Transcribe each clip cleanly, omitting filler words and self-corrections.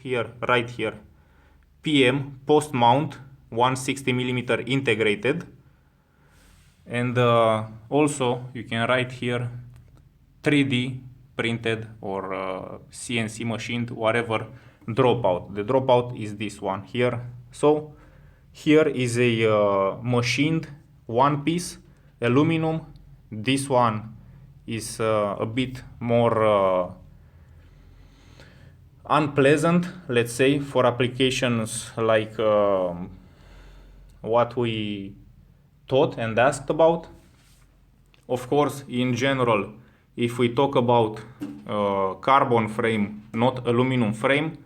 here, right here, PM post mount 160mm integrated, and also you can write here 3D printed or CNC machined, whatever dropout. The dropout is this one here. So here is a machined one piece aluminum. This one is a bit more unpleasant, let's say, for applications like what we thought and asked about. Of course, in general, if we talk about carbon frame, not aluminum frame,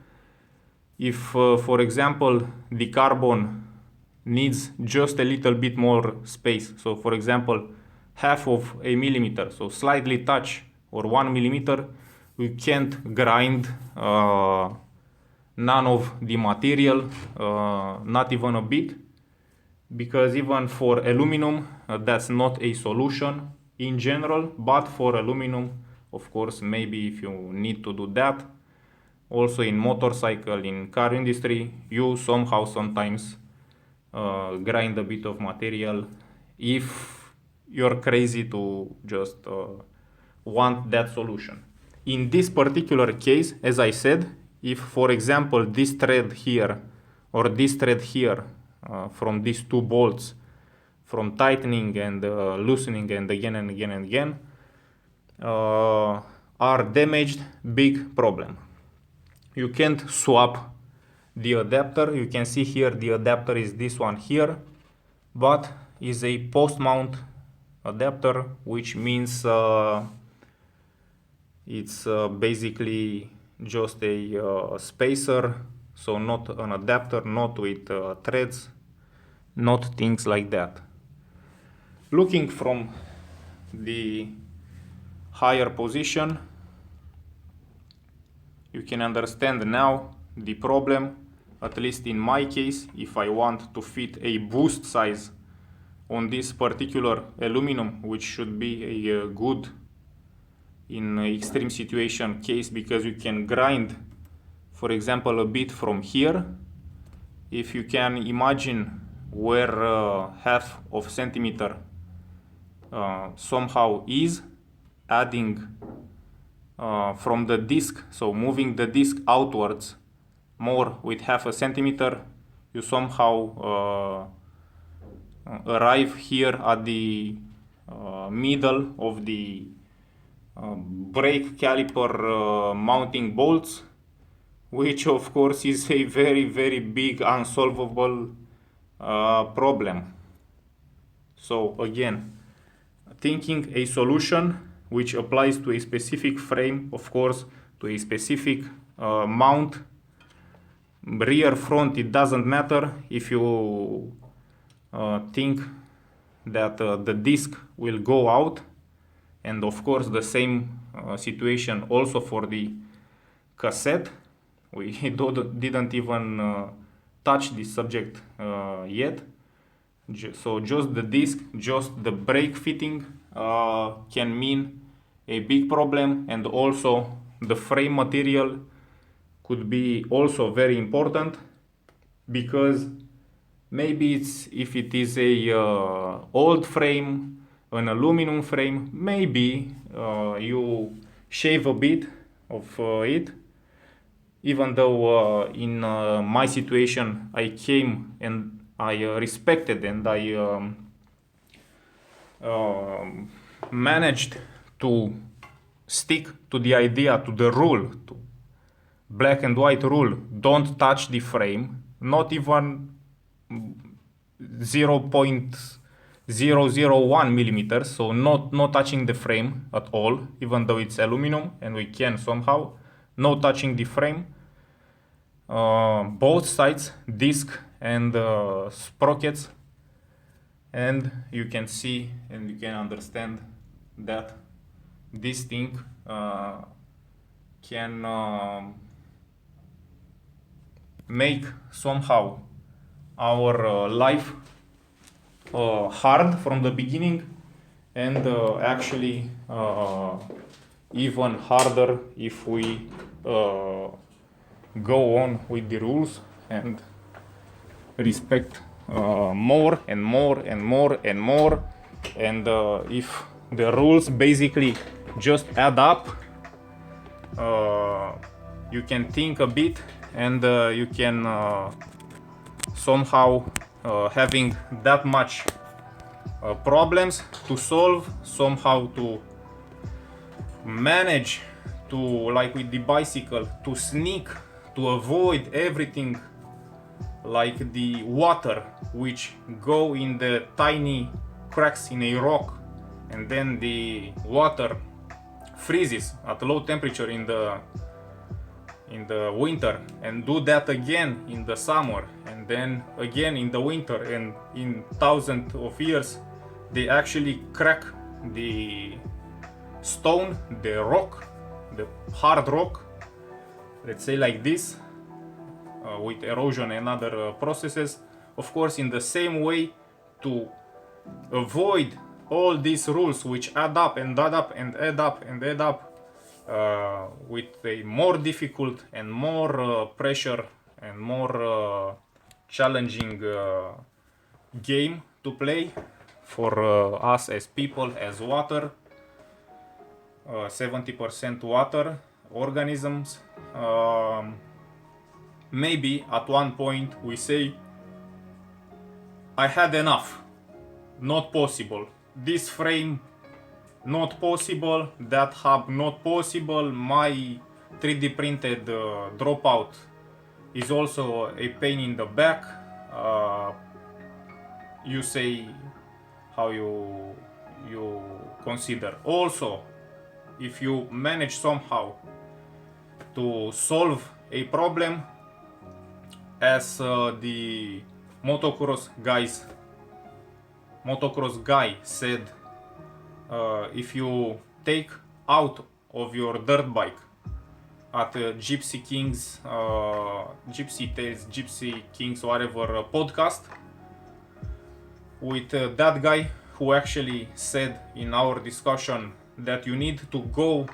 if, for example, the carbon needs just a little bit more space, so for example, half of a millimeter, so slightly touch, or 1 millimeter, we can't grind none of the material, not even a bit, because even for aluminum, that's not a solution in general, but for aluminum, of course, maybe if you need to do that, also in motorcycle, in car industry, you somehow sometimes grind a bit of material if you're crazy to just want that solution. In this particular case, as I said, if, for example, this thread here or this thread here from these two bolts, from tightening and loosening and again and again and again, are damaged, big problem. You can't swap the adapter. You can see here the adapter is this one here, but is a post-mount adapter, which means it's basically just a spacer, so not an adapter, not with threads, not things like that. Looking from the higher position, you can understand now the problem, at least in my case, if I want to fit a boost size on this particular aluminum, which should be a good in extreme situation case, because you can grind, for example, a bit from here. If you can imagine where half of centimeter somehow is, adding from the disc, so moving the disc outwards more with half a centimeter, you somehow arrive here at the middle of the brake caliper mounting bolts, which of course is a very, very big unsolvable problem. So again, thinking a solution which applies to a specific frame, of course, to a specific mount, rear, front, it doesn't matter. If you think that the disc will go out, and of course the same situation also for the cassette. We didn't even touch this subject yet. So just the disc, just the brake fitting can mean a big problem, and also the frame material could be also very important, because maybe if it is a old frame, an aluminum frame, maybe you shave a bit of it, even though in my situation I came and I respected and I managed to stick to the idea, to the rule, to black and white rule, don't touch the frame, not even 0.001 millimeters, so not touching the frame at all, even though it's aluminum and we can somehow, no touching the frame, both sides, disc and sprockets, and you can see and you can understand that this thing can make somehow our life hard from the beginning, and actually even harder if we go on with the rules and respect more and more and more and more. And if the rules basically just add up, you can think a bit, and you can somehow having that much problems to solve, somehow to manage, to, like with the bicycle, to sneak, to avoid everything, like the water which go in the tiny cracks in a rock, and then the water freezes at low temperature in the winter, and do that again in the summer, and then again in the winter, and in thousands of years they actually crack the stone, the rock, the hard rock, let's say like this, with erosion and other processes. Of course, in the same way, to avoid all these rules which add up and add up and add up and add up, with a more difficult and more pressure and more challenging game to play for us as people, as water, 70% water organisms. Maybe at one point we say, I had enough, not possible, this frame not possible, that hub not possible, my 3D printed dropout is also a pain in the back. You say how you consider. Also, if you manage somehow to solve a problem, as the motocross guy said, if you take out of your dirt bike at Gypsy Kings, Gypsy Tales, Gypsy Kings, whatever podcast, with that guy who actually said in our discussion that you need to go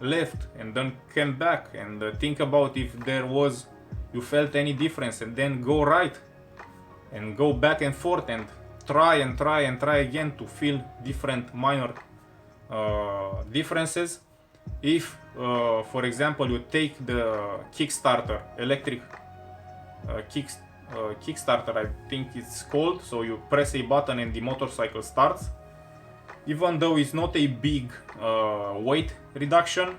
left and then come back and think about if you felt any difference, and then go right and go back and forth and try again to feel different minor differences. If for example you take the Kickstarter, electric Kickstarter I think it's called, so you press a button and the motorcycle starts, even though it's not a big weight reduction,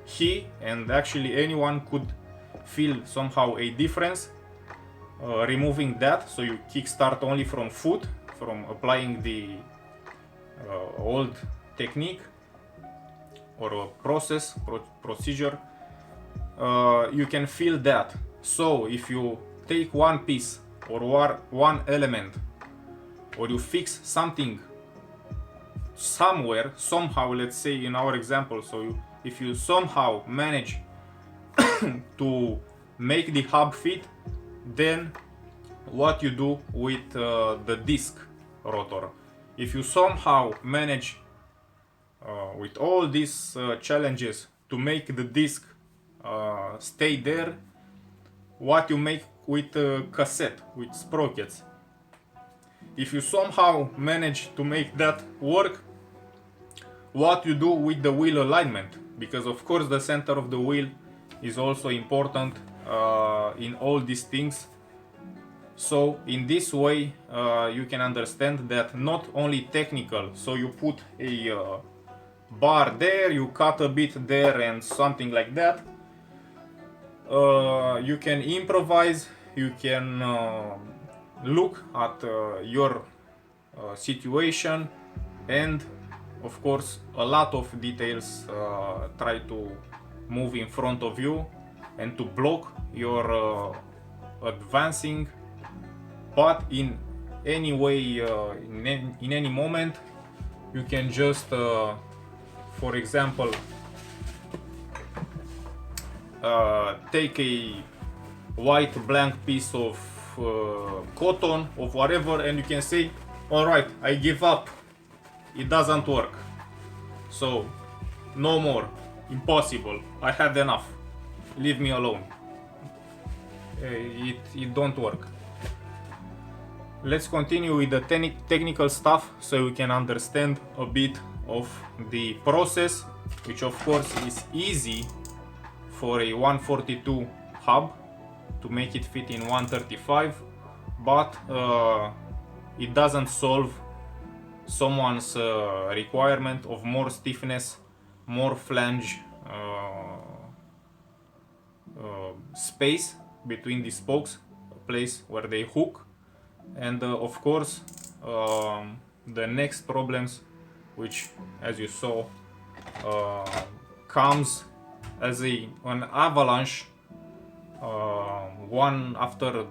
he and actually anyone could feel somehow a difference removing that. So you kickstart only from foot, from applying the old technique or procedure, you can feel that. So if you take one piece or one element, or you fix something somewhere, somehow, let's say in our example, so if you somehow manage to make the hub fit, then what you do with the disc rotor, if you somehow manage with all these challenges to make the disc stay there, what you make with cassette, with sprockets, if you somehow manage to make that work, what you do with the wheel alignment, because of course the center of the wheel is also important in all these things. So in this way you can understand that not only technical, so you put a bar there, you cut a bit there and something like that, you can improvise, you can look at your situation, and of course a lot of details try to move in front of you and to block your advancing. But in any way, in any moment, you can just for example take a white blank piece of cotton, of whatever, and you can say, alright, I give up, it doesn't work, so no more, impossible, I had enough, leave me alone. it don't work. Let's continue with the technical stuff so we can understand a bit of the process, which of course is easy for a 142 hub to make it fit in 135, but it doesn't solve someone's requirement of more stiffness, more flange space between the spokes, a place where they hook. And of course the next problems, which as you saw comes as an avalanche, one after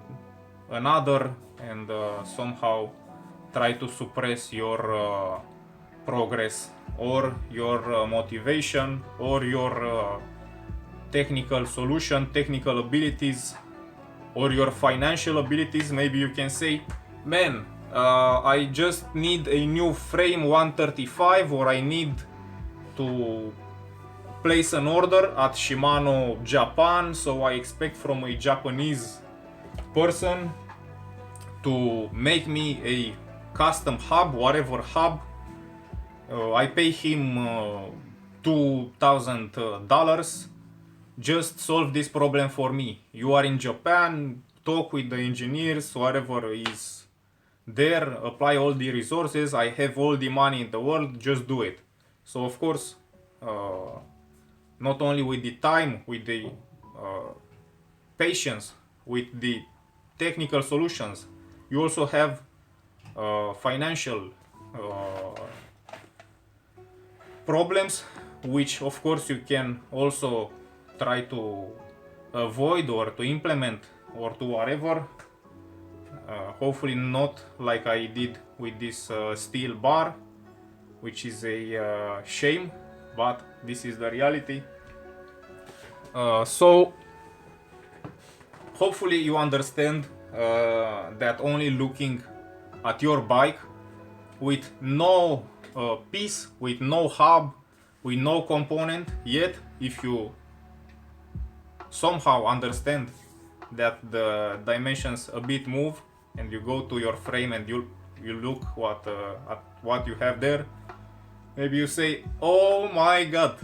another, and somehow try to suppress your progress or your motivation or your technical solution, technical abilities, or your financial abilities. Maybe you can say, man, I just need a new frame 135, or I need to place an order at Shimano Japan, so I expect from a Japanese person to make me a custom hub, whatever hub. I pay him $2,000. Just solve this problem for me. You are in Japan, talk with the engineers, whatever is there, apply all the resources, I have all the money in the world, just do it. So of course, not only with the time, with the patience, with the technical solutions, you also have financial problems, which of course you can also try to avoid or to implement or to whatever. Hopefully not like I did with this steel bar, which is a shame, but this is the reality. So hopefully you understand that only looking at your bike with no piece, with no hub, with no component, yet if you somehow understand that the dimensions a bit move, and you go to your frame and you look at what you have there, maybe you say, oh my god,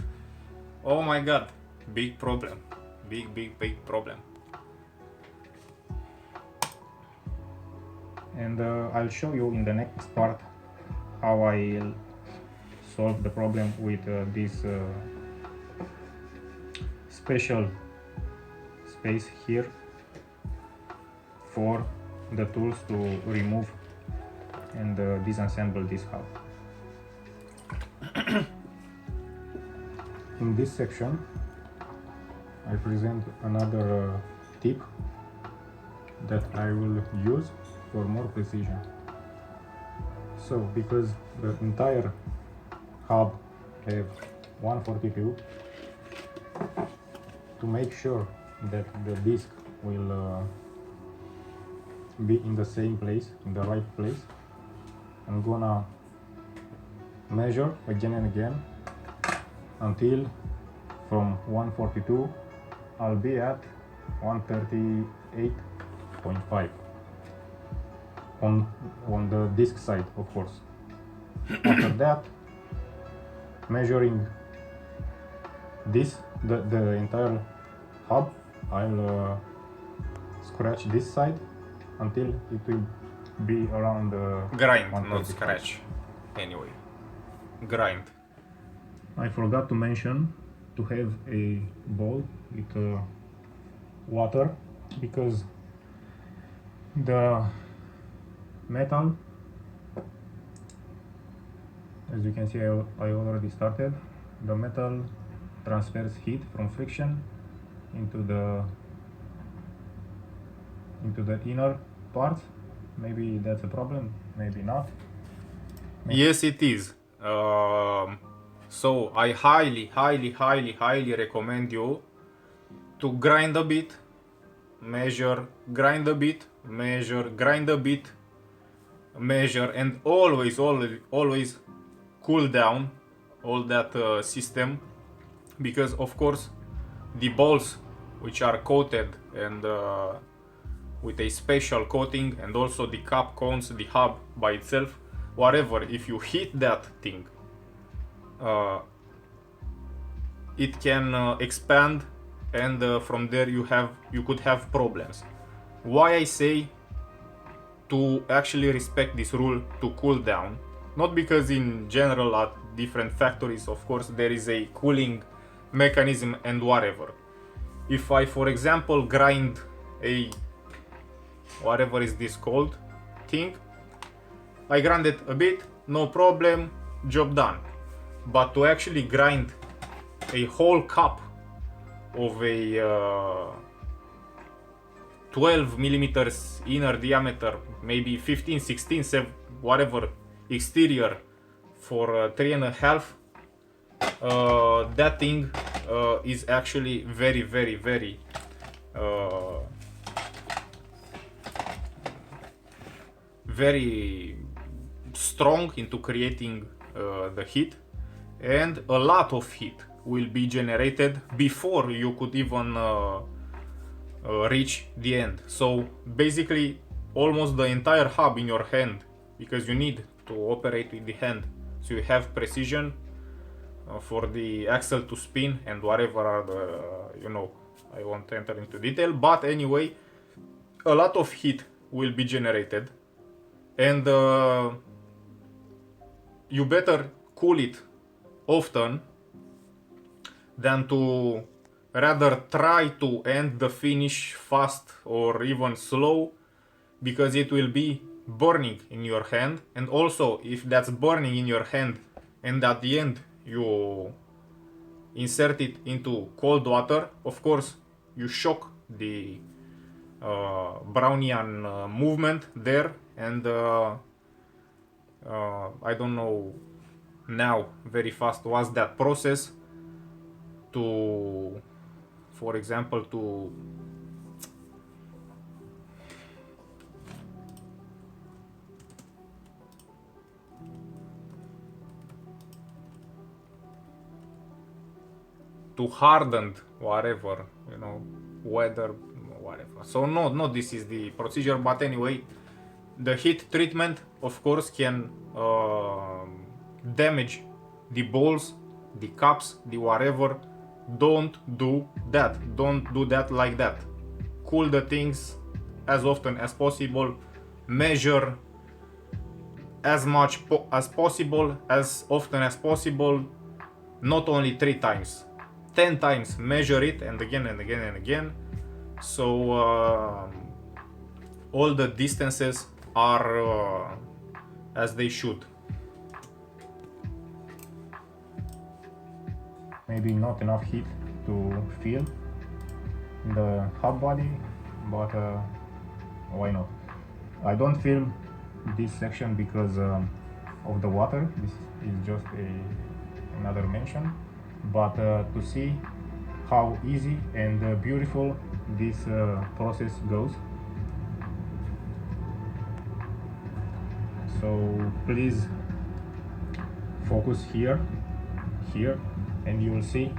big problem, big problem. And I'll show you in the next part how I'll solve the problem with this special space here for the tools to remove and disassemble this hub. In this section I present another tip that I will use for more precision. So because the entire hub have 142, to make sure that the disc will be in the same place, in the right place, I'm gonna measure again and again until from 142 I'll be at 138.5 on the disc side, of course. After that, measuring this, the entire hub, I'll scratch this side until it will be around grind, not scratch. Anyway, grind. I forgot to mention to have a bowl with water, because the metal, as you can see, I already started. The metal transfers heat from friction into the inner parts. Maybe that's a problem, maybe not. Yes, it is. So I highly recommend you to grind a bit, measure, grind a bit, measure, grind a bit, measure, and always cool down all that system, because of course the balls which are coated and with a special coating, and also the cap cones, the hub by itself, whatever. If you hit that thing, it can expand, and from there you could have problems. Why I say to actually respect this rule to cool down, not because in general at different factories of course there is a cooling mechanism and whatever. If I, for example, grind a whatever is this called thing, I grind it a bit, no problem, job done. But to actually grind a whole cup of a 12 millimeters inner diameter, maybe 15, 16, 7, whatever, exterior for 3.5, that thing is actually very, very, very very strong into creating the heat, and a lot of heat will be generated before you could even reach the end. So basically almost the entire hub in your hand, because you need to operate with the hand, so you have precision for the axle to spin and whatever are the I won't enter into detail, but anyway, a lot of heat will be generated, and you better cool it often than to rather try to end the finish fast or even slow, because it will be burning in your hand. And also, if that's burning in your hand and at the end you insert it into cold water, of course you shock the Brownian movement there, and I don't know now very fast was that process to, for example, to harden whatever, weather, whatever. So no, this is the procedure, but anyway, the heat treatment of course can damage the balls, the cups, the whatever. Don't do that. Don't do that like that. Cool the things as often as possible. Measure as much as possible, as often as possible. Not only 3 times, 10 times. Measure it, and again and again and again. So all the distances are as they should. Maybe not enough heat to feel the hub body, but why not? I don't film this section because of the water. This is just another mention, but to see how easy and beautiful this process goes. So please focus here, and you will see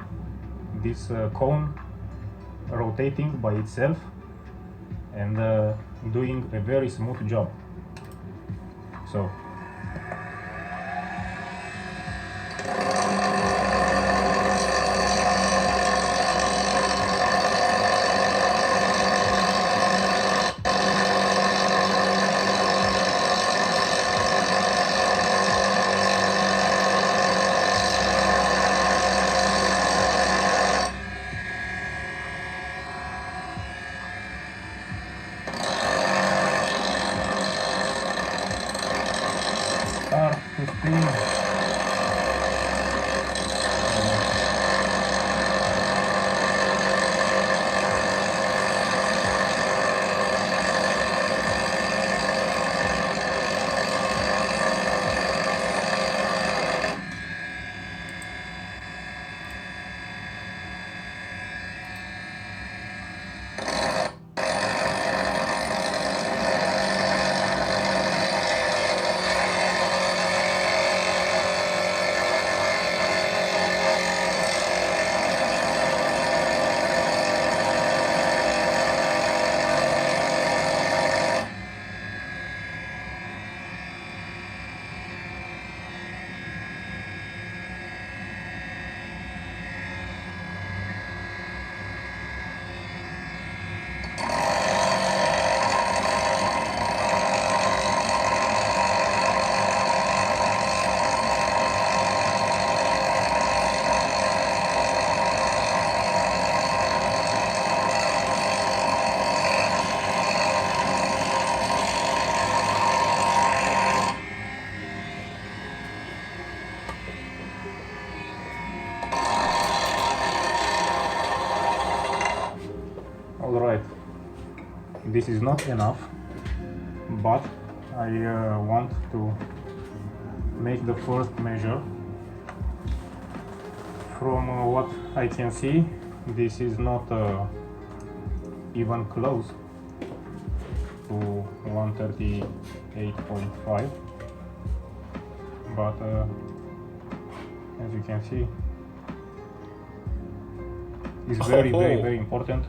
this cone rotating by itself and doing a very smooth job. So start to spin. this is not enough, but I want to make the first measure. From what I can see, this is not even close to 138.5, but as you can see, it's very important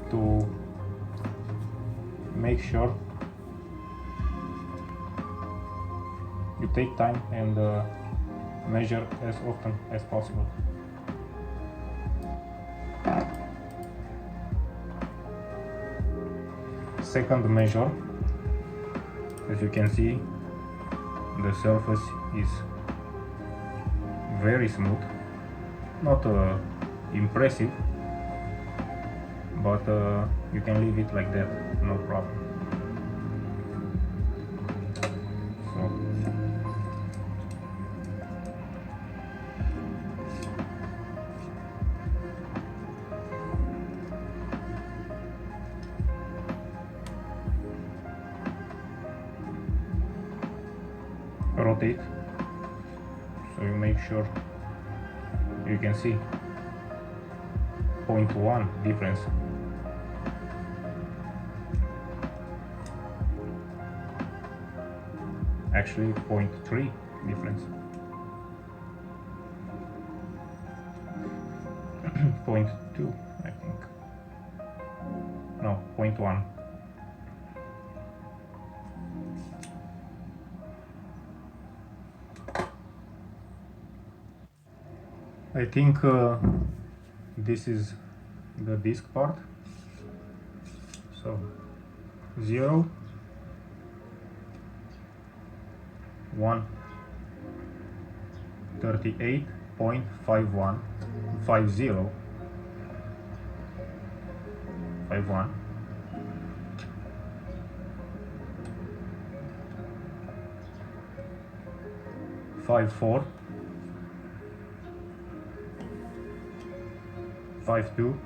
to make sure you take time and measure as often as possible. Second measure, as you can see, the surface is very smooth, not impressive, but you can leave it like that, no problem. Rotate, so you make sure you can see 0.1 difference. Actually 0.3 difference. 0.2 I think. No, 0.1. I think this is the disc part. So 0, 1, 38.51, 50, 51, 54, 52,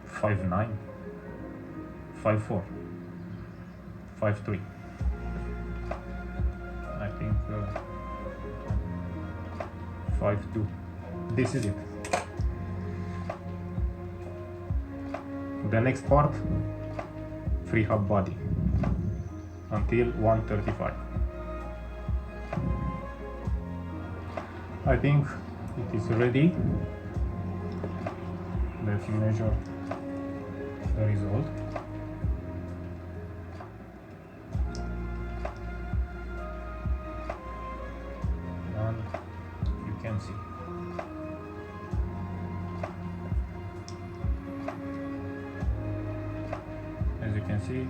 59, 54, 53. I think 52. This is it. The next part, free hub body until 135. I think it is ready. Let's measure the result. And you can see. As you can see,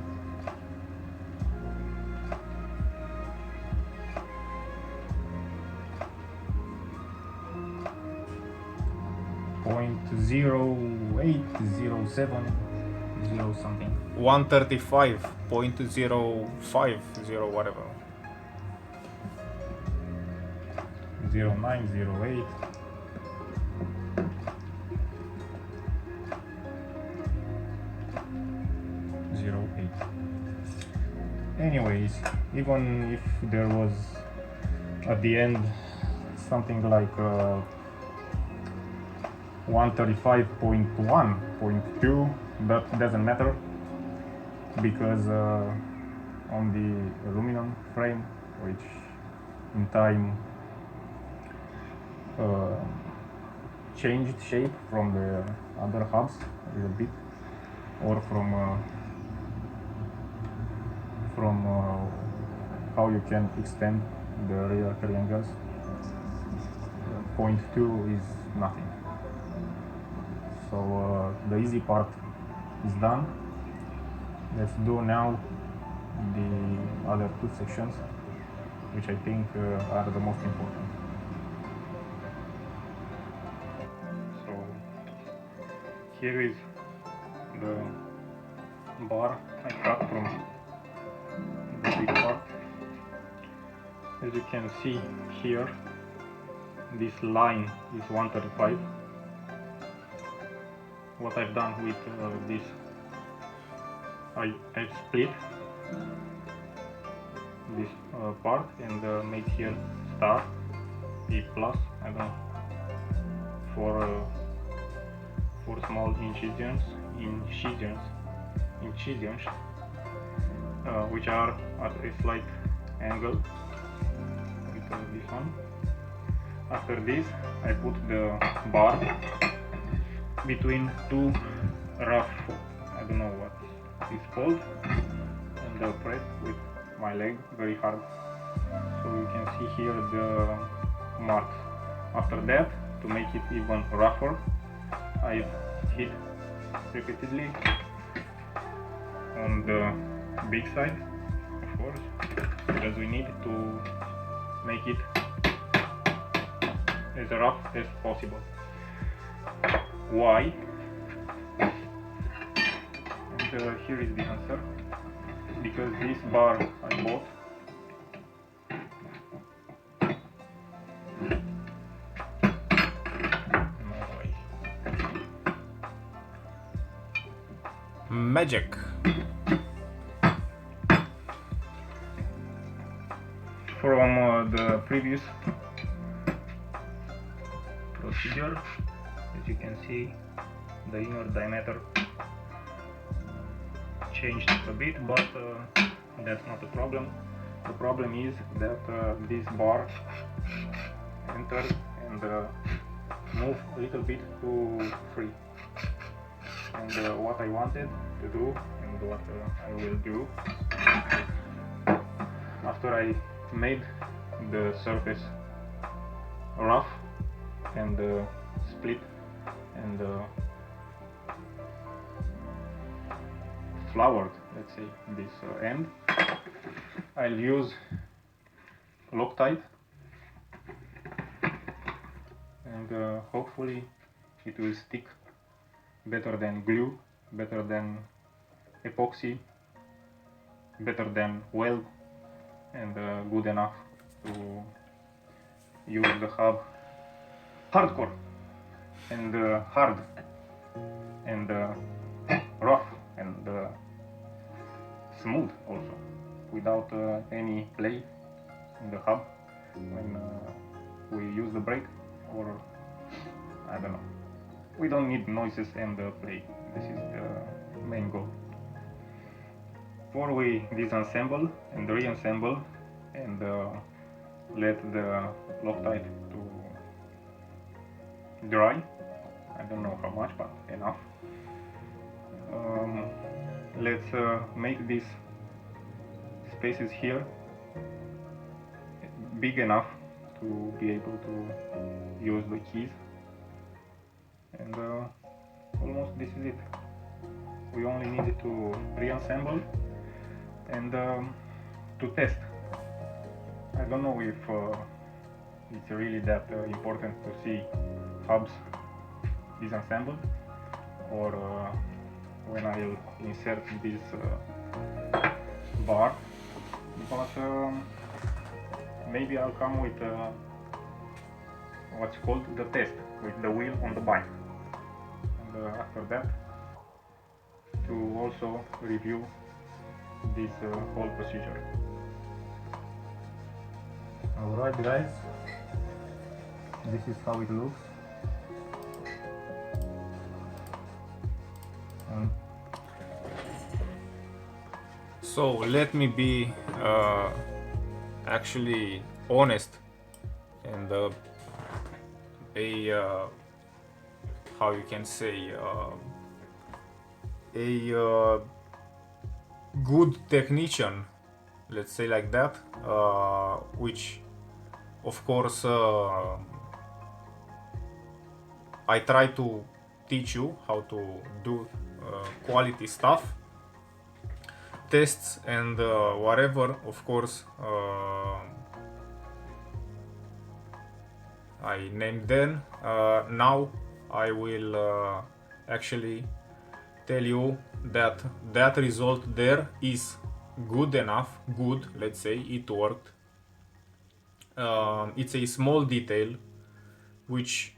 .0807 something, 135.050 whatever, 0908. Anyways, even if there was at the end something like 135.1.2, that doesn't matter, because on the aluminum frame, which in time changed shape from the other hubs a little bit, or from how you can extend the rear triangles, 0.2 is nothing. So the easy part is done. Let's do now the other two sections, which I think are the most important. So here is the bar I cut from the big part. As you can see here, this line is 135. What I've done with this, I've split this part and made here star P plus, I don't know, for small incisions which are at a slight angle with this one. After this I put the bar between two rough, I don't know what it's called, and press with my leg very hard, so you can see here the marks. After that, to make it even rougher, I hit repeatedly on the big side, of course, because we need to make it as rough as possible. Why? And here is the answer. Because this bar I bought magic from the previous procedure. As you can see, the inner diameter changed a bit, but that's not a problem. The problem is that this bar entered and moved a little bit too free. And what I wanted to do, and what I will do, after I made the surface rough and split and floured, let's say, this end, I'll use Loctite, and hopefully it will stick better than glue, better than epoxy, better than weld, and good enough to use the hub hardcore and hard and rough and smooth also, without any play in the hub when we use the brake, or I don't know. We don't need noises and play. This is the main goal. Before we disassemble and reassemble and let the Loctite to dry, I don't know how much, but enough. Let's make these spaces here big enough to be able to use the keys, and almost this is it. We only need to reassemble and to test. I don't know if it's really that important to see hubs disassembled, or when I'll insert this bar, but maybe I'll come with what's called the test with the wheel on the bike, and after that to also review this whole procedure. Alright guys, this is how it looks. So let me be actually honest and how you can say, a good technician, let's say like that, which of course I try to teach you how to do quality stuff, tests and whatever. Of course I named them. Now I will actually tell you that that result there is good enough, let's say it worked. It's a small detail which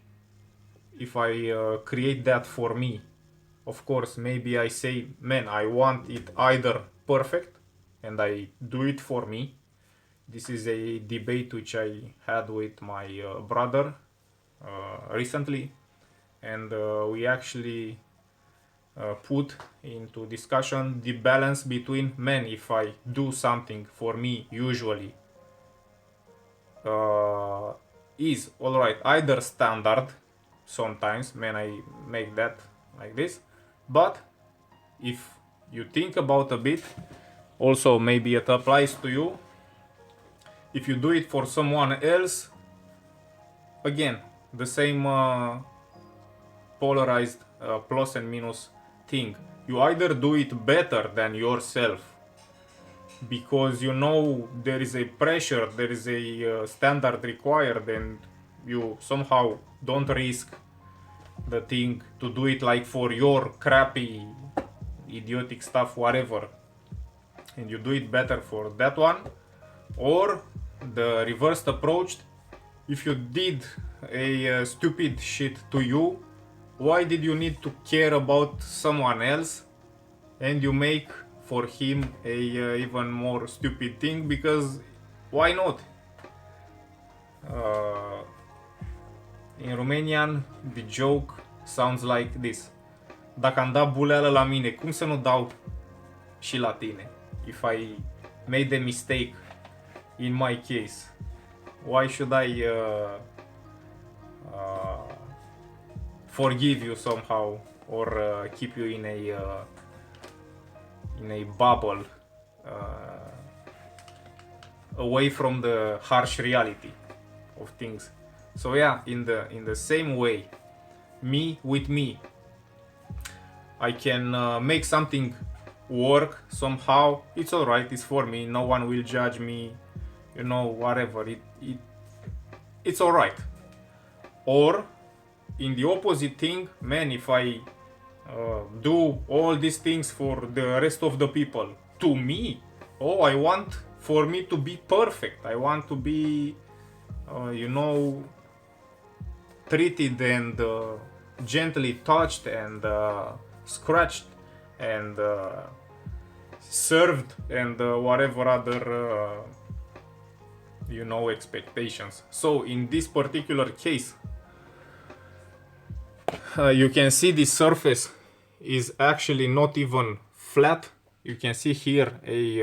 if I create that for me, of course, maybe I say, man, I want it either perfect, and I do it for me. This is a debate which I had with my brother recently, and we actually put into discussion the balance between, man, if I do something for me, usually is alright, either standard, sometimes, man, I make that like this, but if you think about a bit, also maybe it applies to you, if you do it for someone else, again, the same polarized plus and minus thing. You either do it better than yourself because you know there is a pressure, there is a standard required, and you somehow don't risk the thing to do it like for your crappy, idiotic stuff, whatever, and you do it better for that one. Or the reversed approach, if you did a stupid shit to you, why did you need to care about someone else and you make for him a even more stupid thing? Because why not? In Romanian, the joke sounds like this: dacă am dat buleală la mine, cum să nu dau și la tine? If I made a mistake in my case, why should I forgive you somehow, or keep you in a bubble away from the harsh reality of things? So yeah, in the same way, me with me, I can make something work somehow. It's alright, it's for me, no one will judge me, you know, whatever, it's alright. Or in the opposite thing, man, if I do all these things for the rest of the people, to me, oh, I want for me to be perfect, I want to be you know, treated and gently touched and scratched and served and whatever other you know, expectations. So in this particular case, you can see the surface is actually not even flat. You can see here a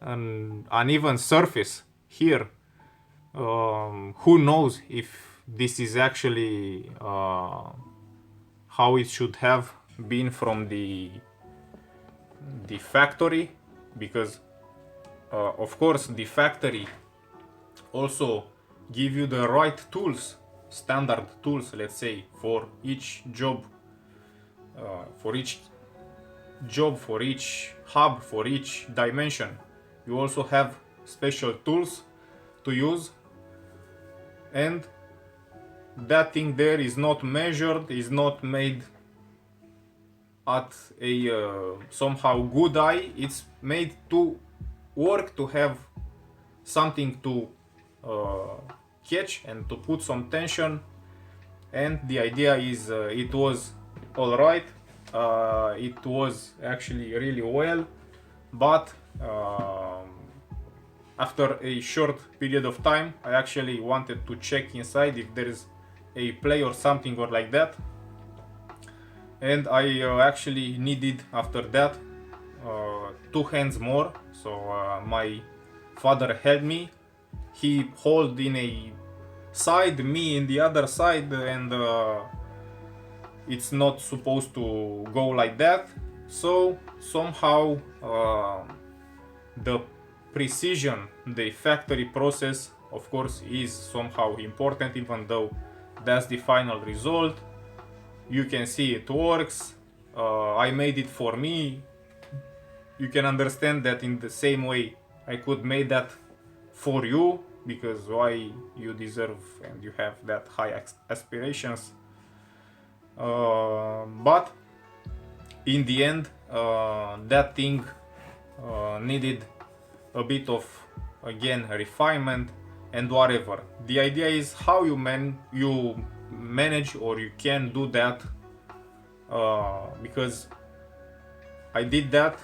an uneven surface here. Who knows if this is actually how it should have been from the factory, because of course the factory also give you the right tools, standard tools, let's say, for each job, for each hub, for each dimension. You also have special tools to use, and that thing there is not measured, is not made at a somehow good eye. It's made to work, to have something to catch and to put some tension, and the idea is it was all right, it was actually really well, but after a short period of time I actually wanted to check inside if there is a play or something or like that, and I actually needed after that 2 hands more. So my father helped me, he held in a side, me in the other side, and it's not supposed to go like that. So somehow the precision, the factory process, of course, is somehow important, even though that's the final result. You can see it works. I made it for me. You can understand that in the same way I could make that for you, because why, you deserve and you have that high aspirations. But in the end, that thing needed a bit of again refinement and whatever. The idea is how you manage or you can do that, because I did that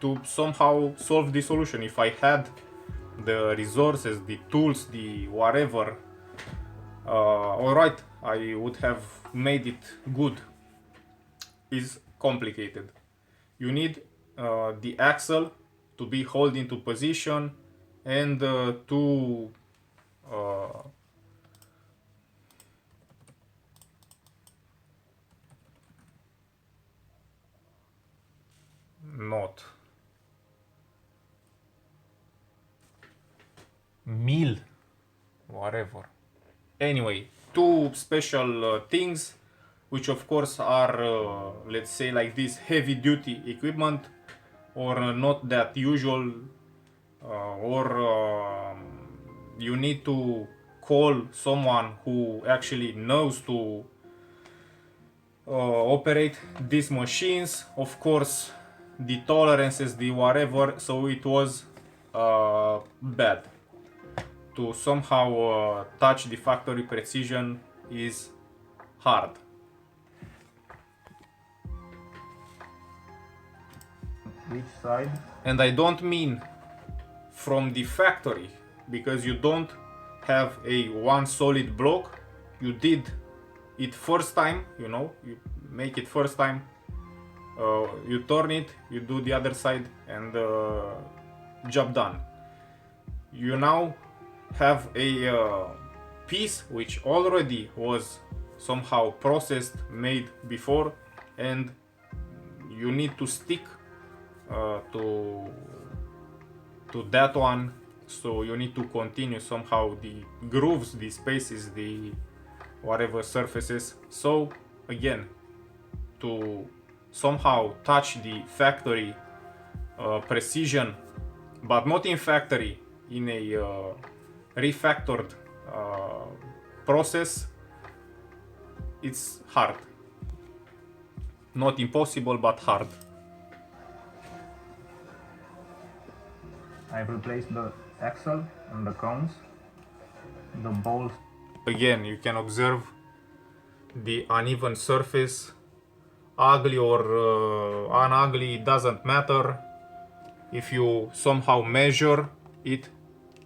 to somehow solve the solution. If I had the resources, the tools, the whatever, alright, I would have made it good. Is complicated. You need the axle to be held into position and to not mill, whatever. Anyway, two special things, which of course are, let's say like this, heavy duty equipment, or not that usual, or you need to call someone who actually knows to operate these machines. Of course, the tolerances, the whatever, so it was bad. To somehow touch the factory precision is hard. Which side? And I don't mean from the factory, because you don't have a one solid block. You did it first time, you know, you make it first time, you turn it, you do the other side, and job done. You now have a piece which already was somehow processed, made before, and you need to stick to that one. So you need to continue somehow the grooves, the spaces, the whatever surfaces. So again, to somehow touch the factory precision, but not in factory, in a refactored process, it's hard. Not impossible, but hard. I've replaced the axle and the cones, the balls. Again, you can observe the uneven surface, ugly or unugly, it doesn't matter. If you somehow measure it,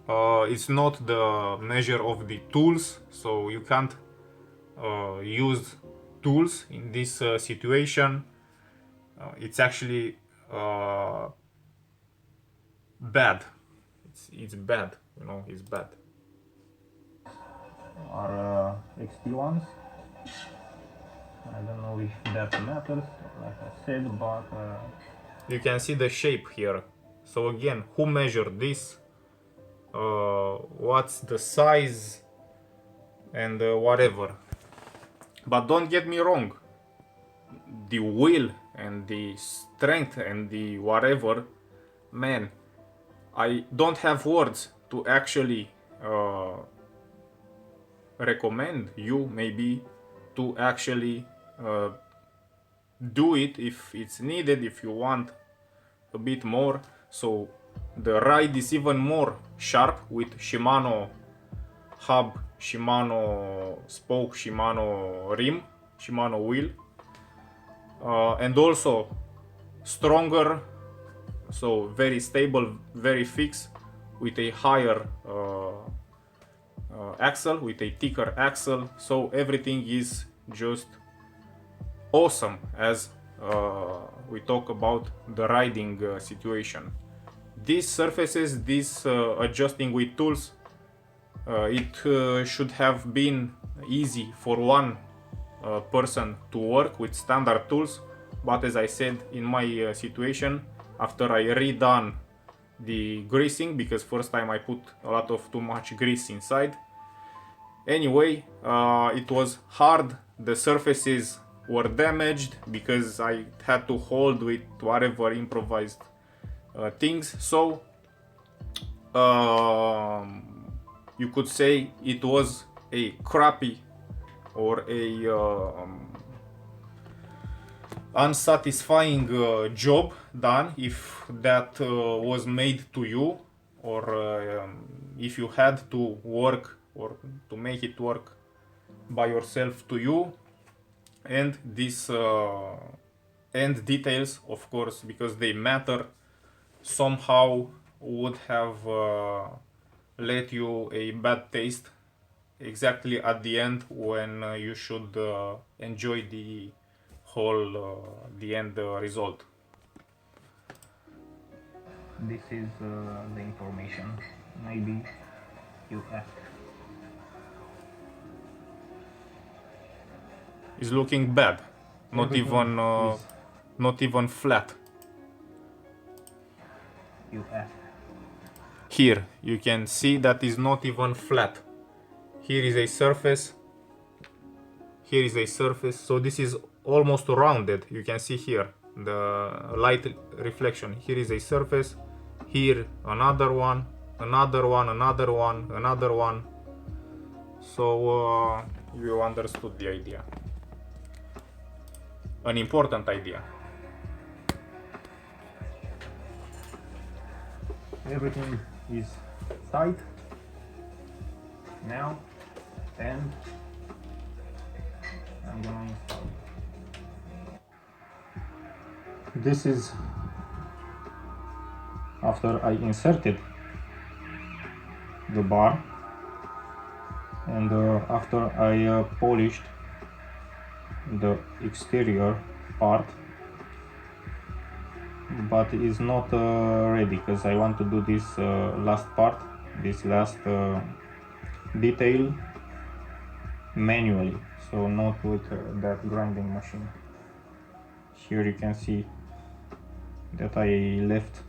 it's not the measure of the tools, so you can't use tools in this situation. It's actually bad. It's bad, you know, it's bad. Are XT ones. I don't know if that matters, like I said, but you can see the shape here. So again, who measured this? What's the size and whatever. But don't get me wrong, the will and the strength and the whatever, man, I don't have words to actually recommend you maybe to actually do it if it's needed, if you want a bit more. So the ride is even more sharp with Shimano hub, Shimano spoke, Shimano rim, Shimano wheel, and also stronger, so very stable, very fixed, with a higher axle, with a thicker axle. So everything is just awesome as we talk about the riding situation. These surfaces, these adjusting with tools, it should have been easy for one person to work with standard tools, but as I said, in my situation, after I redone the greasing, because first time I put a lot of too much grease inside. Anyway, it was hard, the surfaces were damaged because I had to hold with whatever improvised things. So you could say it was a crappy or a unsatisfying job done if that was made to you or if you had to work or to make it work by yourself to you. And these end details, of course, because they matter, somehow would have let you a bad taste exactly at the end when you should enjoy the whole the end result. This is the information. Maybe you add Is looking bad, everything is not even flat. you add. Here you can see that is not even flat. Here is a surface, here is a surface, so this is almost rounded. You can see here the light reflection. Here is a surface, here another one, another one, another one, another one. So you understood the idea. An important idea. Everything is tight now, and I'm gonna install. This is after I inserted the bar, and after I polished the exterior part, but it's not ready because I want to do this last part, this last detail manually, so not with that grinding machine. Here you can see that I left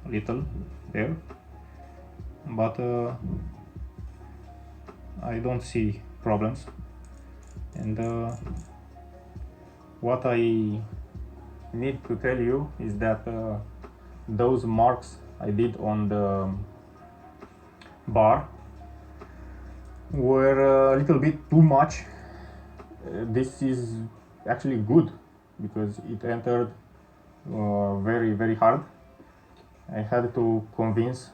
a little there, but I don't see problems. And what I need to tell you is that those marks I did on the bar were a little bit too much. This is actually good because it entered very, very hard. I had to convince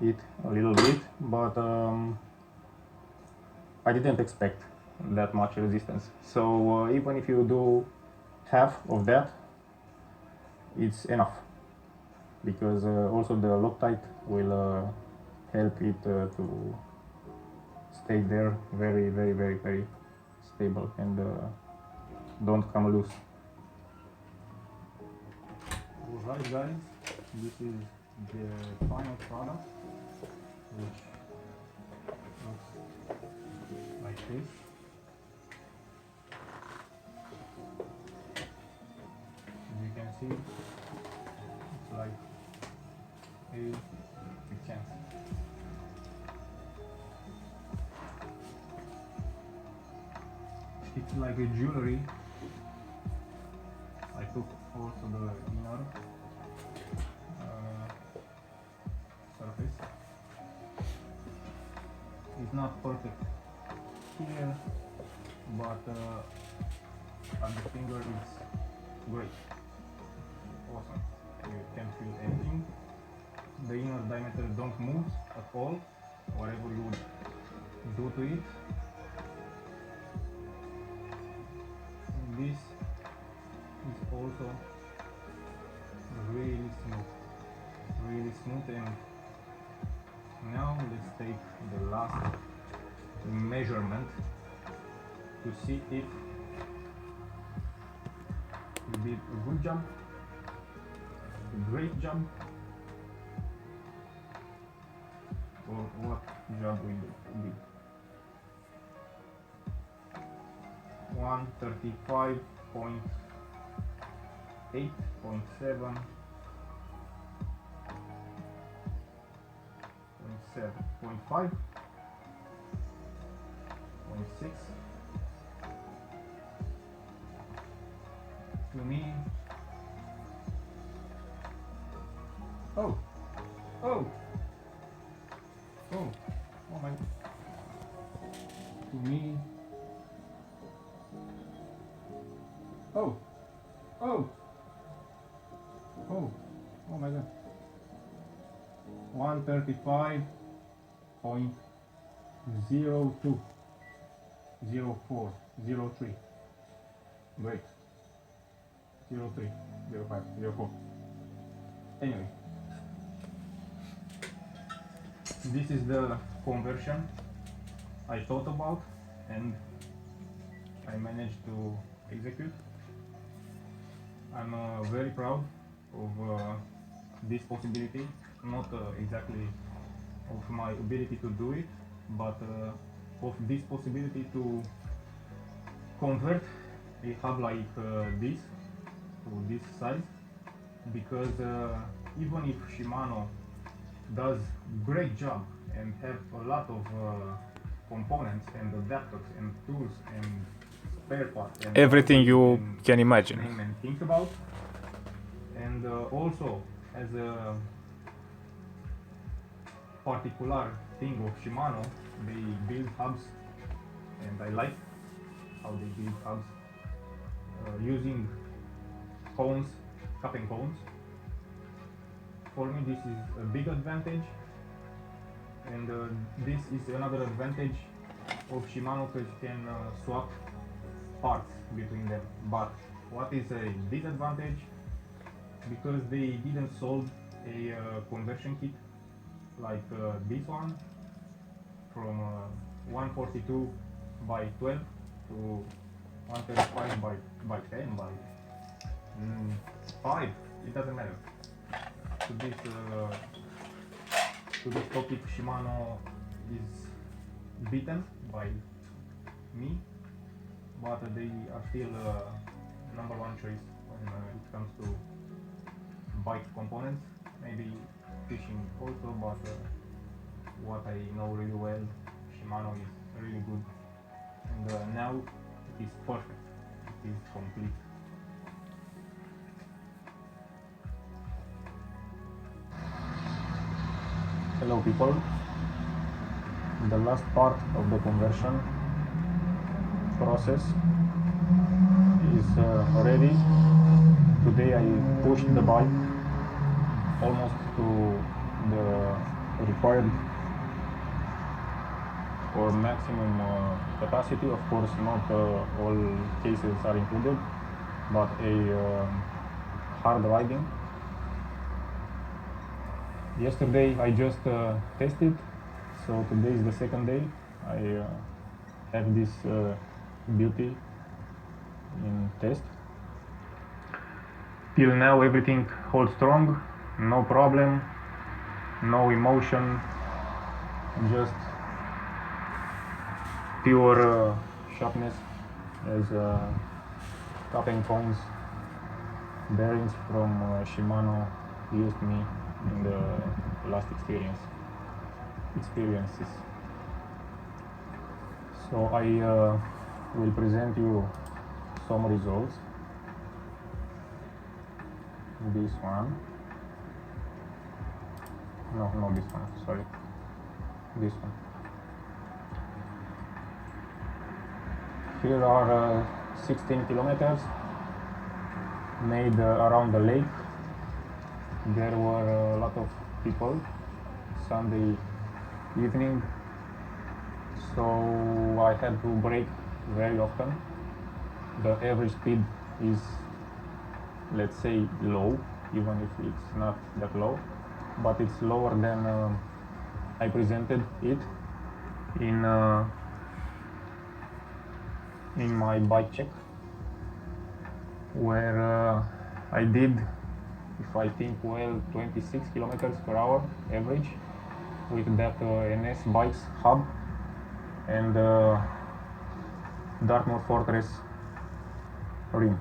it a little bit, but I didn't expect that much resistance. So even if you do half of that, it's enough, because also the Loctite will help it to stay there very, very, very, very stable and don't come loose. Alright guys, this is the final product, which looks like this. As you can see, it's like a big chance. It's like a jewelry. I took also the inner surface. It's not perfect here, but at the finger it's great. Awesome. You can't feel anything. The inner diameter don't move at all, whatever you would do to it. And this is also really smooth, and now let's take the last measurement to see if you did a good job, a great job, or what job we did. 135.8, 0.7, 0.5, 0.6. To me, oh my, to me, oh my god, 035.02 04 03. Great. 03 05 04. Anyway, this is the conversion I thought about and I managed to execute. I'm very proud of this possibility, not exactly of my ability to do it, but of this possibility to convert a hub like this to this size, because even if Shimano does great job and have a lot of components and adapters and tools and spare parts and Everything you and can imagine. name and think about, and also as a particular thing of Shimano, they build hubs, and I like how they build hubs using cones, cupping cones. For me this is a big advantage, and this is another advantage of Shimano, because you can swap parts between them. But what is a disadvantage? Because they didn't sold a conversion kit like this one, from 142 by 12 to 135 by 10 by 5, it doesn't matter. To this topic, Shimano is beaten by me, but they are still number one choice when it comes to bike components, maybe fishing also, but what I know really well, Shimano is really good, and now it is perfect, it is complete. Hello people, the last part of the conversion process is ready. Today I pushed the bike almost to the required or maximum capacity. Of course, not all cases are included, but a hard riding. Yesterday I just tested, so today is the second day. I have this beauty in test. Till now everything holds strong, no problem, no emotion, just pure sharpness, as cupping cones bearings from Shimano used me in the last experiences. So I will present you some results. This one, no, not this one, sorry, this one. Here are 16 kilometers made around the lake. There were a lot of people, Sunday evening, so I had to brake very often. The average speed is, let's say, low, even if it's not that low, but it's lower than I presented it in my bike check, where I did, if I think well, 26 kilometers per hour average with that NS Bikes hub and Dartmoor Fortress rim.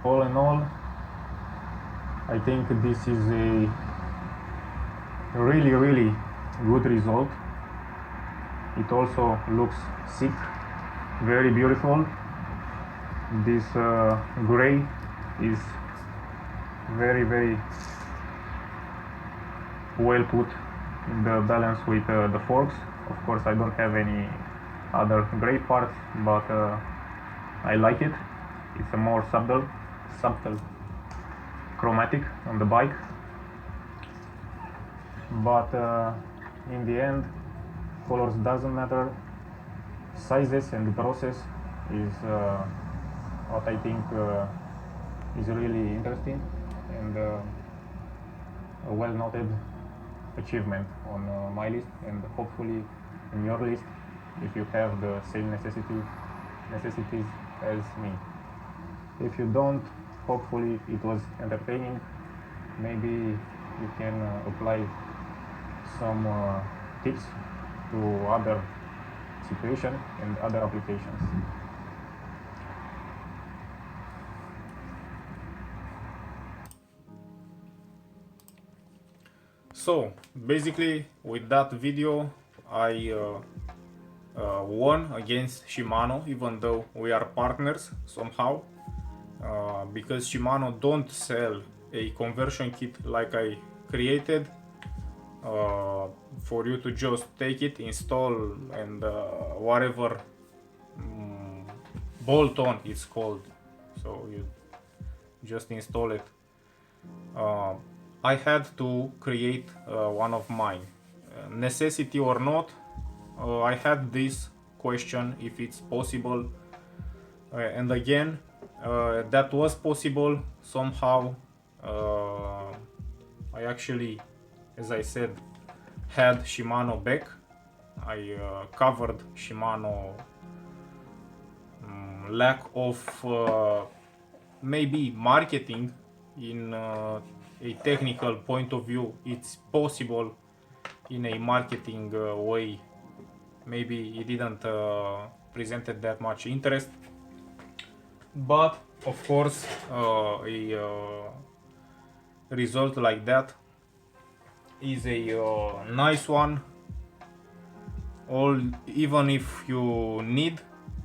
All in all, I think this is a really good result. It also looks sick, very beautiful. This gray is very well put in the balance with the forks. Of course, I don't have any other gray parts, but I like it. It's a more subtle chromatic on the bike, but in the end colors doesn't matter. Sizes and the process is what I think is really interesting and a well noted achievement on my list, and hopefully in your list if you have the same necessities as me. If you don't, hopefully it was entertaining. Maybe you can apply some tips to other situations and other applications. So basically with that video I won against Shimano, even though we are partners somehow, because Shimano don't sell a conversion kit like I created, for you to just take it, install, and whatever bolt on it's called, so you just install it. I had to create one of mine. Necessity or not, I had this question if it's possible, and again, that was possible somehow. I actually, as I said, had Shimano back. I covered Shimano lack of maybe marketing in a technical point of view. It's possible in a marketing way. Maybe it didn't presented that much interest, but of course a result like that is a nice one. All, even if you need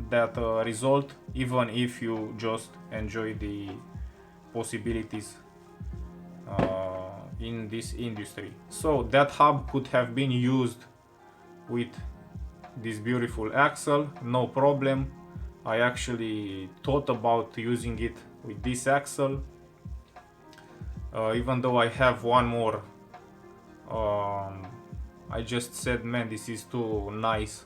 that result, even if you just enjoy the possibilities in this industry. So that hub could have been used with this beautiful axle, no problem. I actually thought about using it with this axle, even though I have one more. I just said, man, this is too nice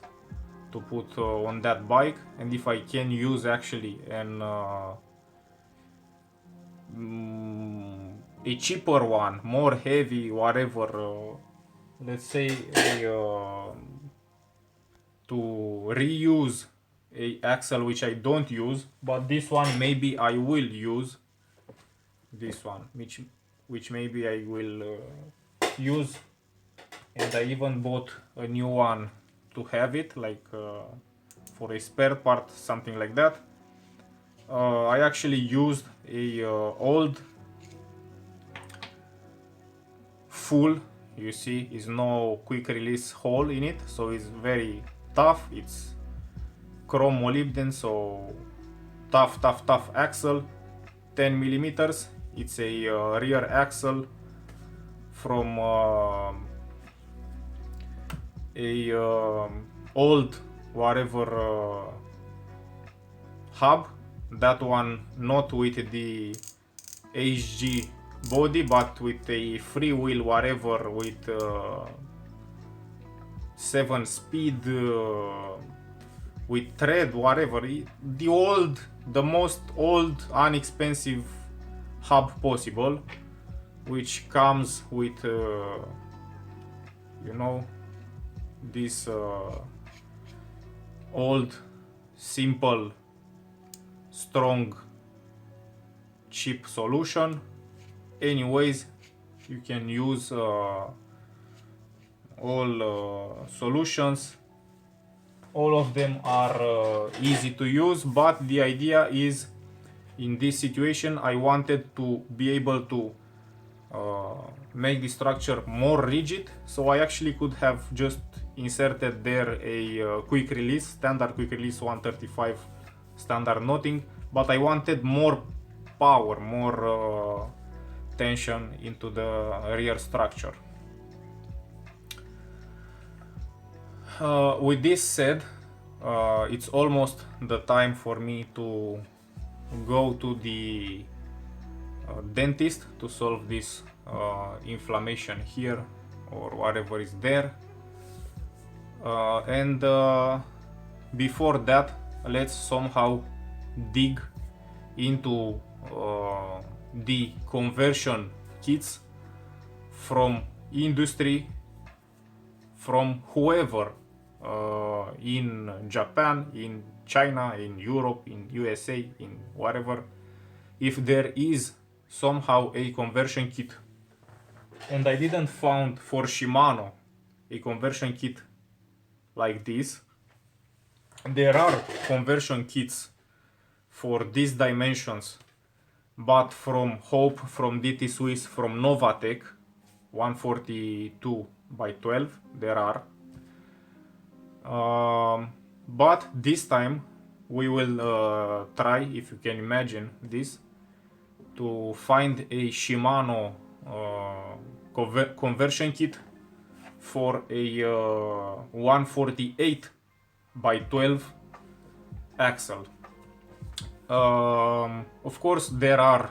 to put on that bike, and if I can use actually a cheaper one, more heavy, whatever, let's say to reuse a axle which I don't use, but this one maybe I will use, this one which maybe I will use, and I even bought a new one to have it, like for a spare part, something like that. I actually used a old full, you see, is no quick release hole in it, so it's very tough. It's chrome molybdenum, so tough axle, 10 millimeters. It's a rear axle from a old whatever hub. That one not with the HG body, but with a freewheel whatever, with 7 speed, with thread, whatever. The most old inexpensive hub possible, which comes with you know, this old, simple, strong, cheap solution. Anyways, you can use all solutions. All of them are easy to use, but the idea is, in this situation, I wanted to be able to make the structure more rigid, so I actually could have just inserted there a quick release, standard quick release 135 standard knotting, but I wanted more power, more tension into the rear structure. With this said, it's almost the time for me to go to the dentist to solve this inflammation here or whatever is there. And before that, let's somehow dig into the conversion kits from industry, from whoever, in Japan, in China, in Europe, in USA, in whatever, if there is somehow a conversion kit. And I didn't found for Shimano a conversion kit like this. There are conversion kits for these dimensions, but from Hope, from DT Swiss, from Novatec 142 by 12 there are. But this time we will try, if you can imagine this, to find a Shimano conversion kit for a 148 by 12 axle. Of course, there are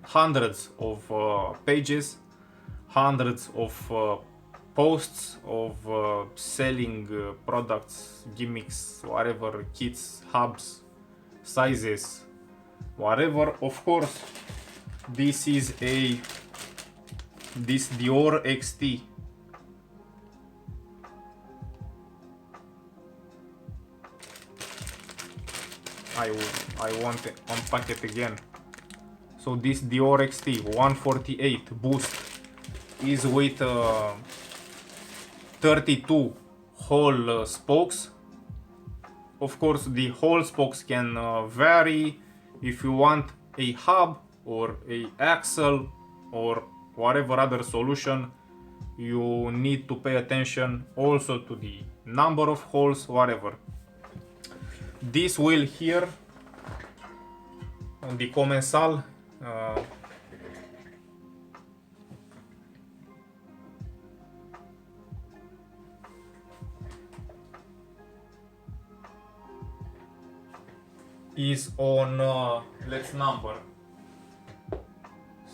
hundreds of pages, hundreds of posts of selling products, gimmicks, whatever, kits, hubs, sizes, whatever. Of course, this is this Dior XT. I want to unpack it again. So this Dior XT 148 boost is with 32 whole spokes. Of course, the whole spokes can vary. If you want a hub or a axle or whatever other solution, you need to pay attention also to the number of holes, whatever. This wheel here on the Commensal, is on, let's number.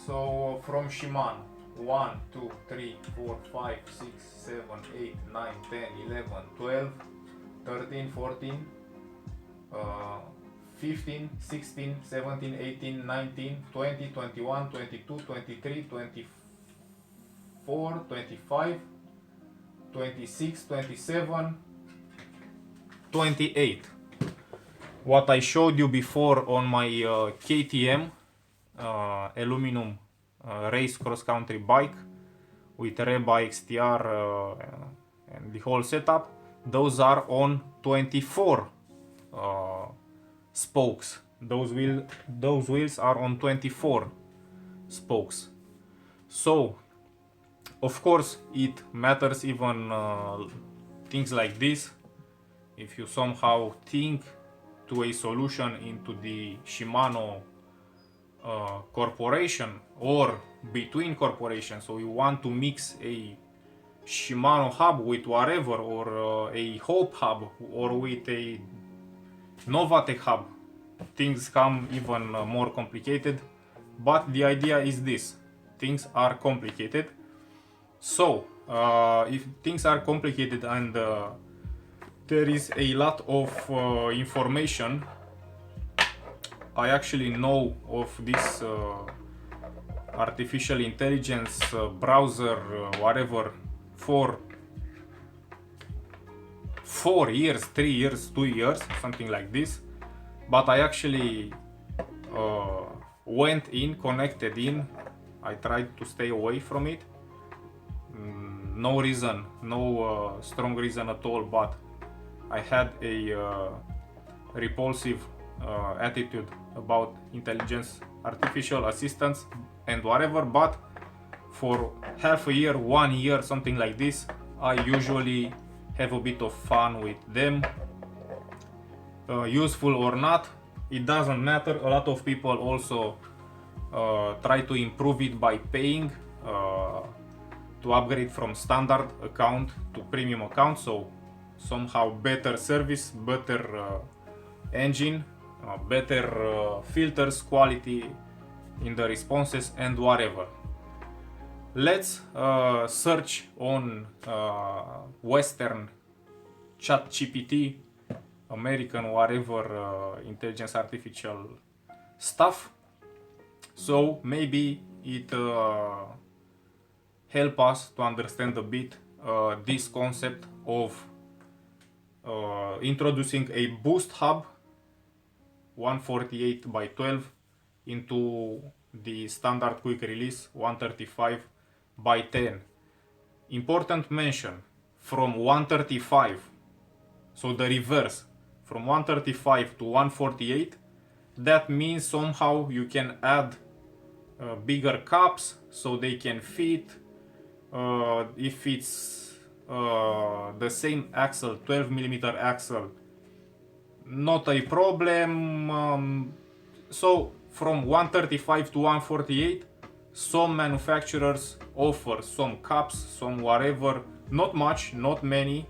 So from Shimano, 1, 2, 3, 4, 5, 6, 7, 8, 9, 10, 11, 12, 13, 14, 15, 16, 17, 18, 19, 20, 21, 22, 23, 24, 25, 26, 27, 28. What I showed you before on my KTM aluminum race cross-country bike with Reba XTR and the whole setup, those are on 24 spokes. Those wheels are on 24 spokes. So, of course, it matters even things like this. If you somehow think to a solution into the Shimano corporation or between corporations, so you want to mix a Shimano hub with whatever, or a Hope hub, or with a Novatec hub, things come even more complicated. But the idea is this: things are complicated. So if things are complicated and there is a lot of information, I actually know of this artificial intelligence browser, whatever, for 4 years, 3 years, 2 years, something like this. But I actually went in, connected in. I tried to stay away from it. No reason, no strong reason at all, but I had a repulsive attitude about intelligence, artificial assistants and whatever. But for half a year, 1 year, something like this, I usually have a bit of fun with them. Useful or not, it doesn't matter. A lot of people also try to improve it by paying to upgrade from standard account to premium account, so somehow better service, better engine, better filters, quality in the responses and whatever. let's search on Western ChatGPT, American, whatever intelligence artificial stuff. So maybe it help us to understand a bit this concept of introducing a boost hub 148 by 12 into the standard quick release 135 by 10. Important mention, from 135, so the reverse, from 135 to 148, that means somehow you can add bigger cups so they can fit. If it's the same axle, 12mm axle, not a problem. So from 135 to 148, some manufacturers offer some cups, some whatever, not much, not many,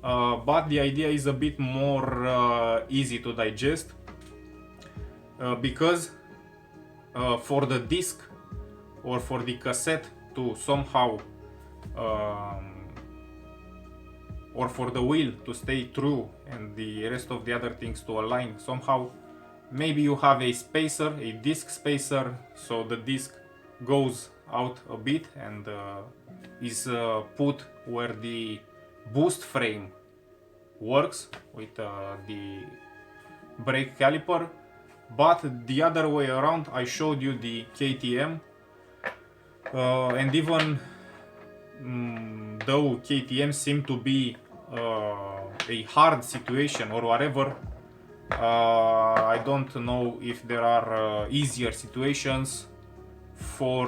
but the idea is a bit more easy to digest, because for the disc or for the cassette to somehow or for the wheel to stay true and the rest of the other things to align somehow, maybe you have a spacer, a disc spacer, so the disc goes out a bit and is put where the boost frame works with the brake caliper. But the other way around, I showed you the KTM, and even though KTM seem to be a hard situation or whatever, I don't know if there are easier situations for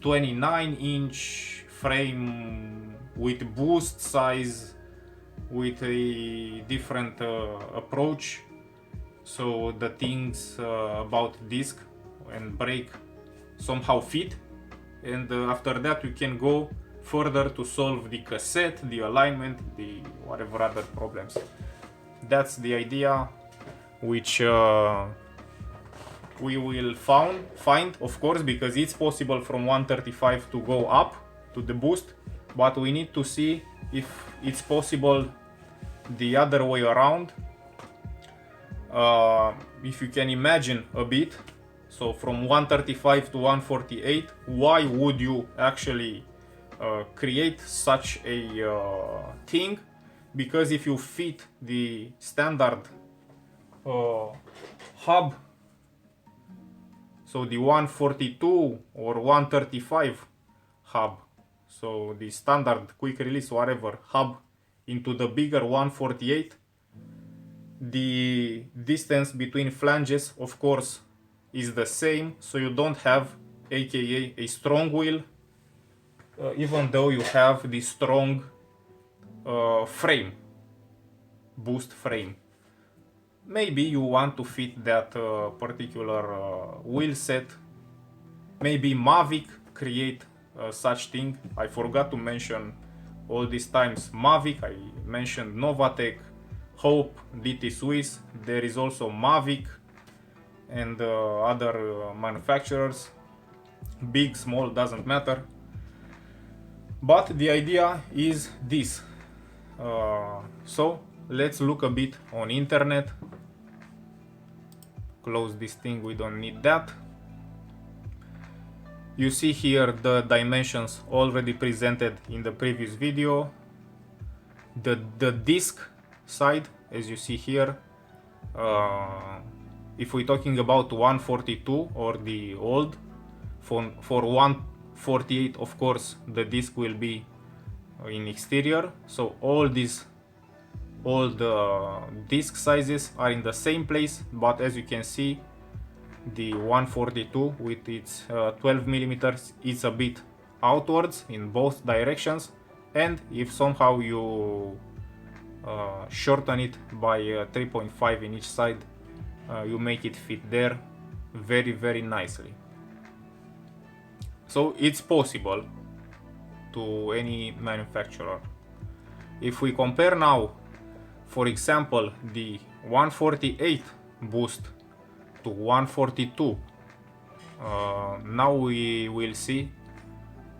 29-inch frame with boost size, with a different approach. So the things about disc and brake somehow fit, and after that you can go further to solve the cassette, the alignment, the whatever other problems. That's the idea, which we will find, of course, because it's possible from 135 to go up to the boost, but we need to see if it's possible the other way around. If you can imagine a bit, so from 135 to 148, why would you actually create such a thing? Because if you fit the standard hub, so the 142 or 135 hub, so the standard quick release whatever hub, into the bigger 148, the distance between flanges of course is the same, so you don't have, aka, a strong wheel, even though you have the strong frame, boost frame. Maybe you want to fit that particular wheel set. Maybe Mavic create such thing. I forgot to mention all these times Mavic. I mentioned Novatec, Hope, DT Swiss. There is also Mavic and other manufacturers. Big, small, doesn't matter. But the idea is this. So let's look a bit on internet. Close this thing, we don't need that. You see here the dimensions already presented in the previous video. The disc side, as you see here, if we're talking about 142 or the old, for 148 of course the disc will be in exterior, so all these old disc sizes are in the same place, but as you can see the 142 with its 12mm is a bit outwards in both directions, and if somehow you shorten it by 3.5 in each side, you make it fit there very nicely. So it's possible to any manufacturer. If we compare now, for example, the 148 boost to 142, now we will see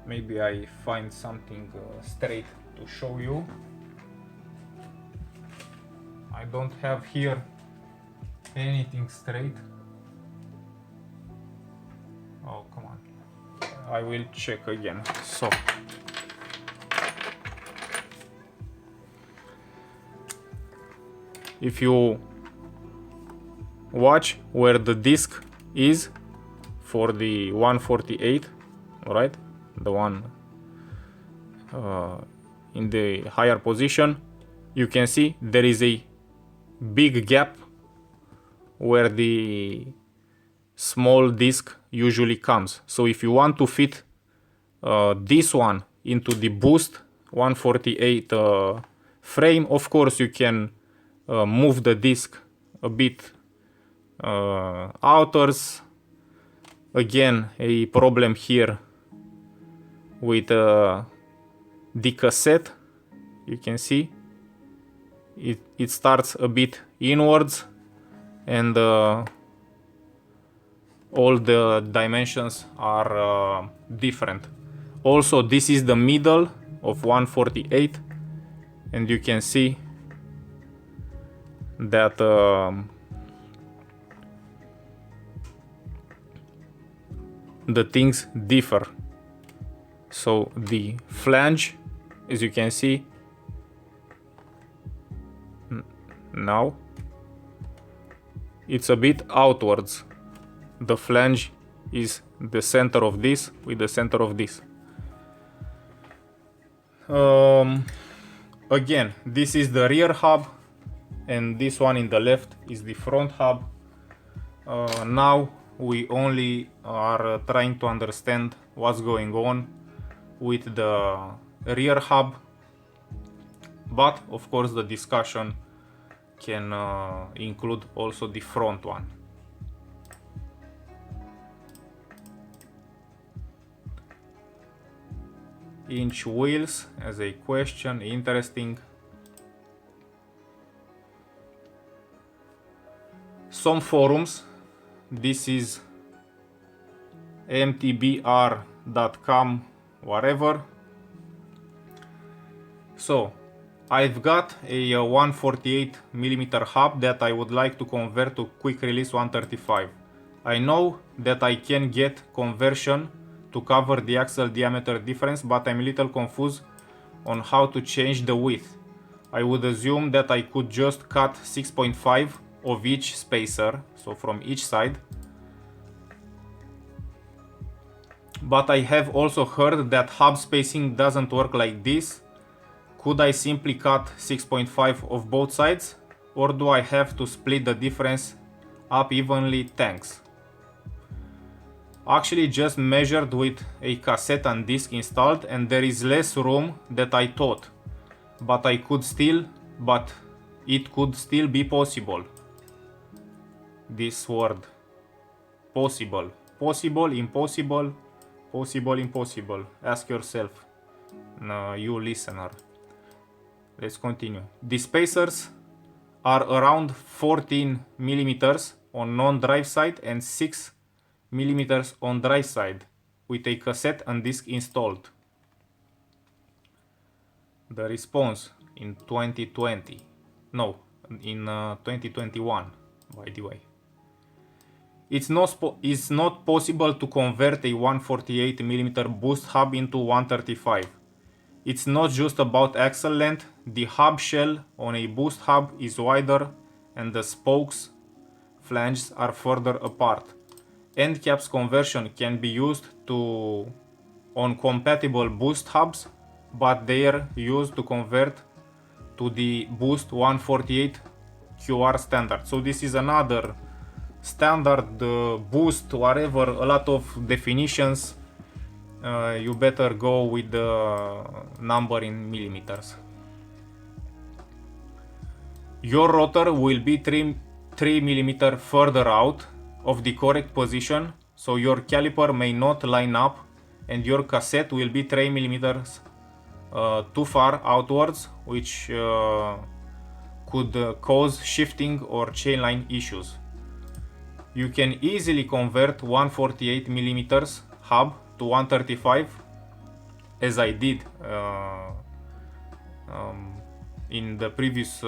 Maybe I find something straight to show you. I don't have here anything straight. Oh, come on. I will check again. So, if you watch where the disc is for the 148, right? The one in the higher position, you can see there is a big gap where the small disc usually comes. So if you want to fit this one into the boost 148 frame, of course you can move the disc a bit outwards. Again, a problem here with the cassette. You can see it starts a bit inwards, and all the dimensions are different. Also, this is the middle of 148, and you can see that the things differ. So the flange, as you can see now, it's a bit outwards. The flange is the center of this with the center of this. Again, this is the rear hub, and this one in the left is the front hub. Now we only are trying to understand what's going on with the rear hub, but of course the discussion can include also the front one. Inch wheels as a question, interesting. Some forums, this is mtbr.com, whatever. So I've got a 148mm hub that I would like to convert to quick release 135. I know that I can get conversion to cover the axle diameter difference, but I'm a little confused on how to change the width. I would assume that I could just cut 6.5 of each spacer, so from each side. But I have also heard that hub spacing doesn't work like this. Could I simply cut 6.5 of both sides, or do I have to split the difference up evenly? Thanks. Actually just measured with a cassette and disc installed, and there is less room than I thought, but it could still be possible. This word, possible, possible, impossible, possible, impossible. Ask yourself, you listener. Let's continue. The spacers are around 14 millimeters on non-drive side and 6 millimeters on drive side with a cassette and disc installed. The response in 2020. No, in 2021, by the way. It's not possible to convert a 148mm boost hub into 135. It's not just about axle length. The hub shell on a boost hub is wider and the spokes flanges are further apart. End caps conversion can be used on compatible boost hubs, but they are used to convert to the boost 148 QR standard. So this is another standard boost, whatever, a lot of definitions. You better go with the number in millimeters. Your rotor will be 3 mm further out of the correct position, so your caliper may not line up, and your cassette will be 3 mm too far outwards, which could cause shifting or chainline issues. You can easily convert 148mm hub to 135 as I did in the previous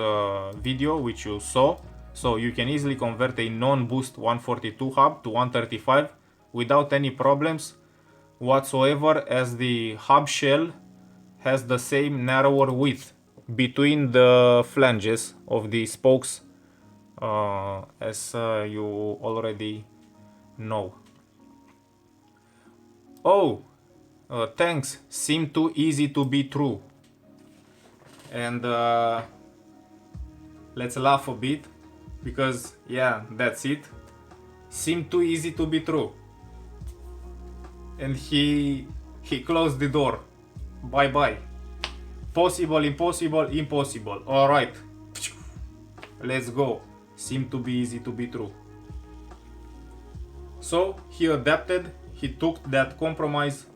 video which you saw. So you can easily convert a non-boost 142 hub to 135 without any problems whatsoever, as the hub shell has the same narrower width between the flanges of the spokes, as you already know. Oh, thanks, seem too easy to be true. And let's laugh a bit, because yeah, that's it. Seem too easy to be true. And he closed the door. Bye bye. Possible, impossible, impossible. Alright. Let's go. Seem to be easy to be true. So he adapted, he took that compromise,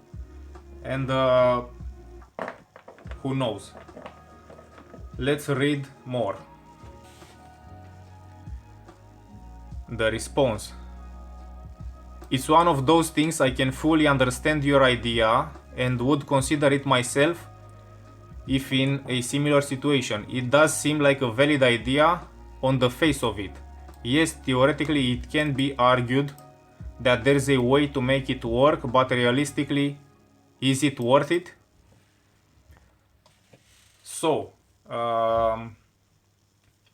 and who knows. Let's read more. The response. It's one of those things I can fully understand your idea and would consider it myself if in a similar situation. It does seem like a valid idea on the face of it. Yes, theoretically it can be argued that there's a way to make it work, but realistically, is it worth it? So,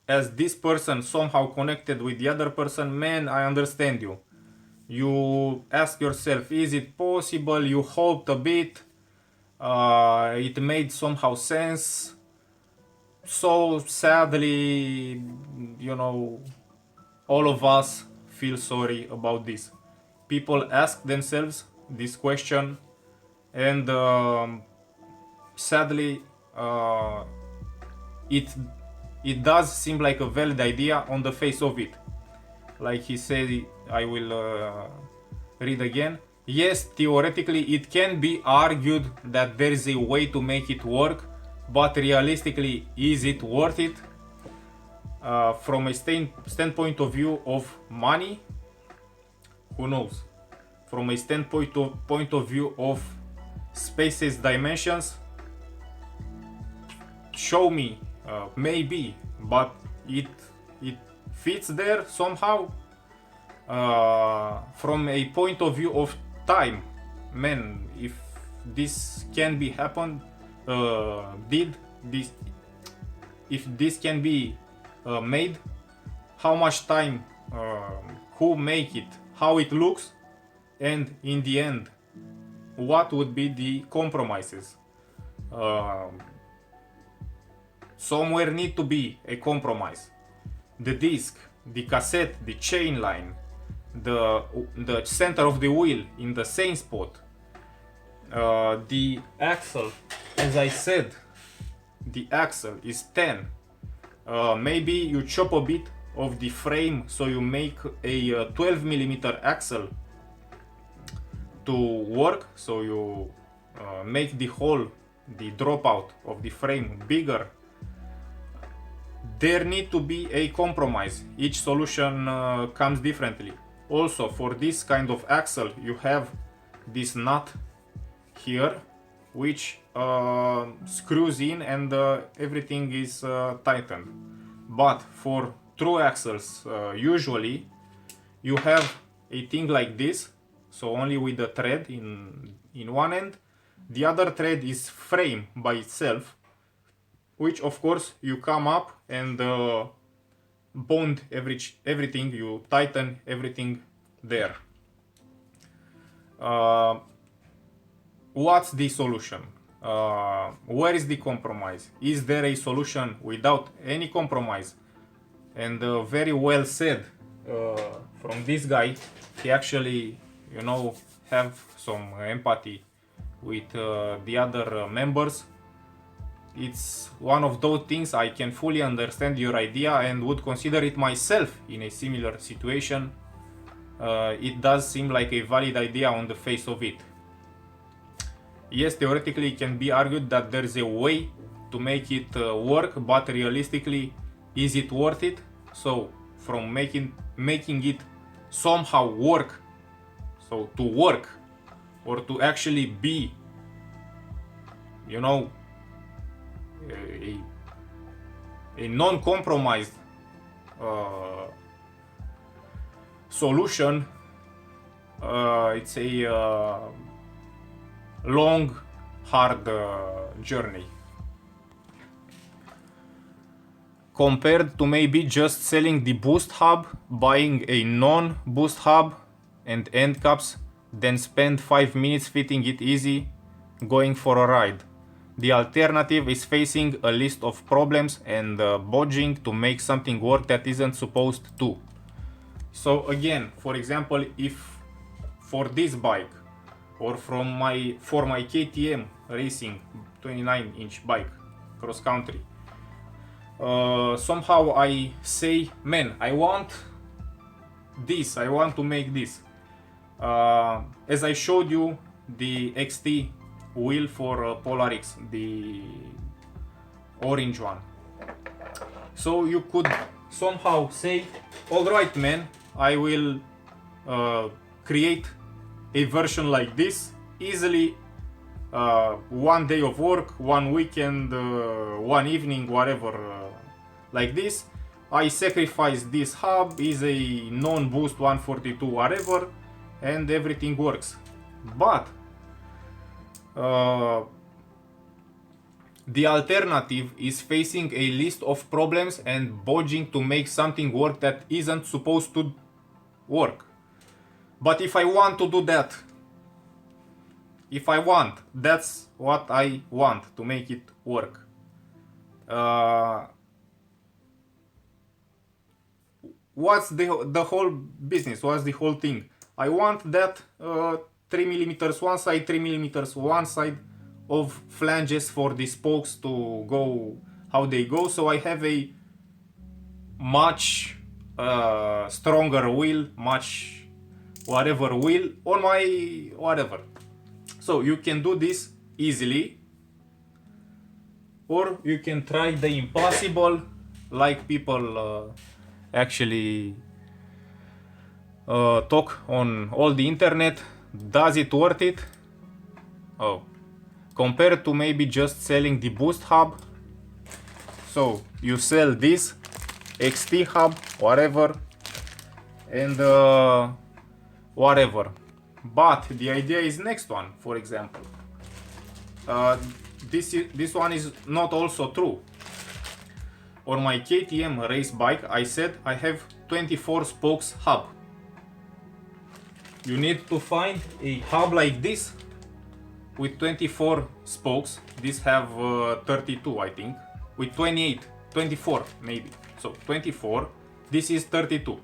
as this person somehow connected with the other person, man, I understand you. You ask yourself, is it possible? You hoped a bit. It made somehow sense. So sadly, you know, all of us feel sorry about this. People ask themselves this question, and sadly, it does seem like a valid idea on the face of it. Like he said, I will read again. Yes, theoretically it can be argued that there is a way to make it work, but realistically, is it worth it? From a standpoint of view of money, who knows? From a point of view of space's dimensions, show me, maybe, but it fits there somehow. From a point of view of time, man, if this can be happened, if this can be made, how much time, who make it, how it looks, and in the end, what would be the compromises? Somewhere need to be a compromise. The disc, the cassette, the chain line, the center of the wheel in the same spot, the axle, as I said, the axle is 10. Maybe you chop a bit of the frame, so you make a 12mm axle to work, so you make the hole, the dropout of the frame bigger. There need to be a compromise. Each solution comes differently. Also, for this kind of axle, you have this nut here, which screws in, and everything is tightened. But for true axles, usually you have a thing like this, so only with the thread in one end. The other thread is frame by itself, which of course you come up and bond everything, you tighten everything there. What's the solution? Where is the compromise? Is there a solution without any compromise? And very well said from this guy. He actually, you know, have some empathy with the other members. It's one of those things I can fully understand your idea and would consider it myself in a similar situation. It does seem like a valid idea on the face of it. Yes, theoretically it can be argued that there's a way to make it work, but realistically, is it worth it? So, from making it somehow work, so to work, or to actually be you know, a, a non-compromised solution, it's a long, hard journey. Compared to maybe just selling the boost hub, buying a non-boost hub and end caps, then spend 5 minutes fitting it easy, going for a ride. The alternative is facing a list of problems and bodging to make something work that isn't supposed to. So again, for example, if for this bike or for my KTM racing 29-inch bike cross country, somehow I say, man, I want this, I want to make this. As I showed you the XT wheel for PolarX, the orange one. So you could somehow say, alright man, I will create a version like this easily, one day of work, one weekend, one evening, whatever, like this. I sacrifice this hub, is a non-boost 142 whatever, and everything works. But the alternative is facing a list of problems and bodging to make something work that isn't supposed to work. But if I want to do that, that's what I want, to make it work. What's the whole business? What's the whole thing? I want that 3mm one side, 3mm one side of flanges for the spokes to go how they go, so I have a much stronger wheel, much whatever wheel on my whatever. So you can do this easily, or you can try the impossible, like people actually talk on all the internet. Does it worth it? Oh, compared to maybe just selling the boost hub. So you sell this XT hub, whatever, and whatever. But the idea is next one, for example. This one is not also true. On my KTM race bike, I said I have 24 spokes hub. You need to find a hub like this with 24 spokes. These have 32, I think, with 28, 24 maybe. So 24, this is 32.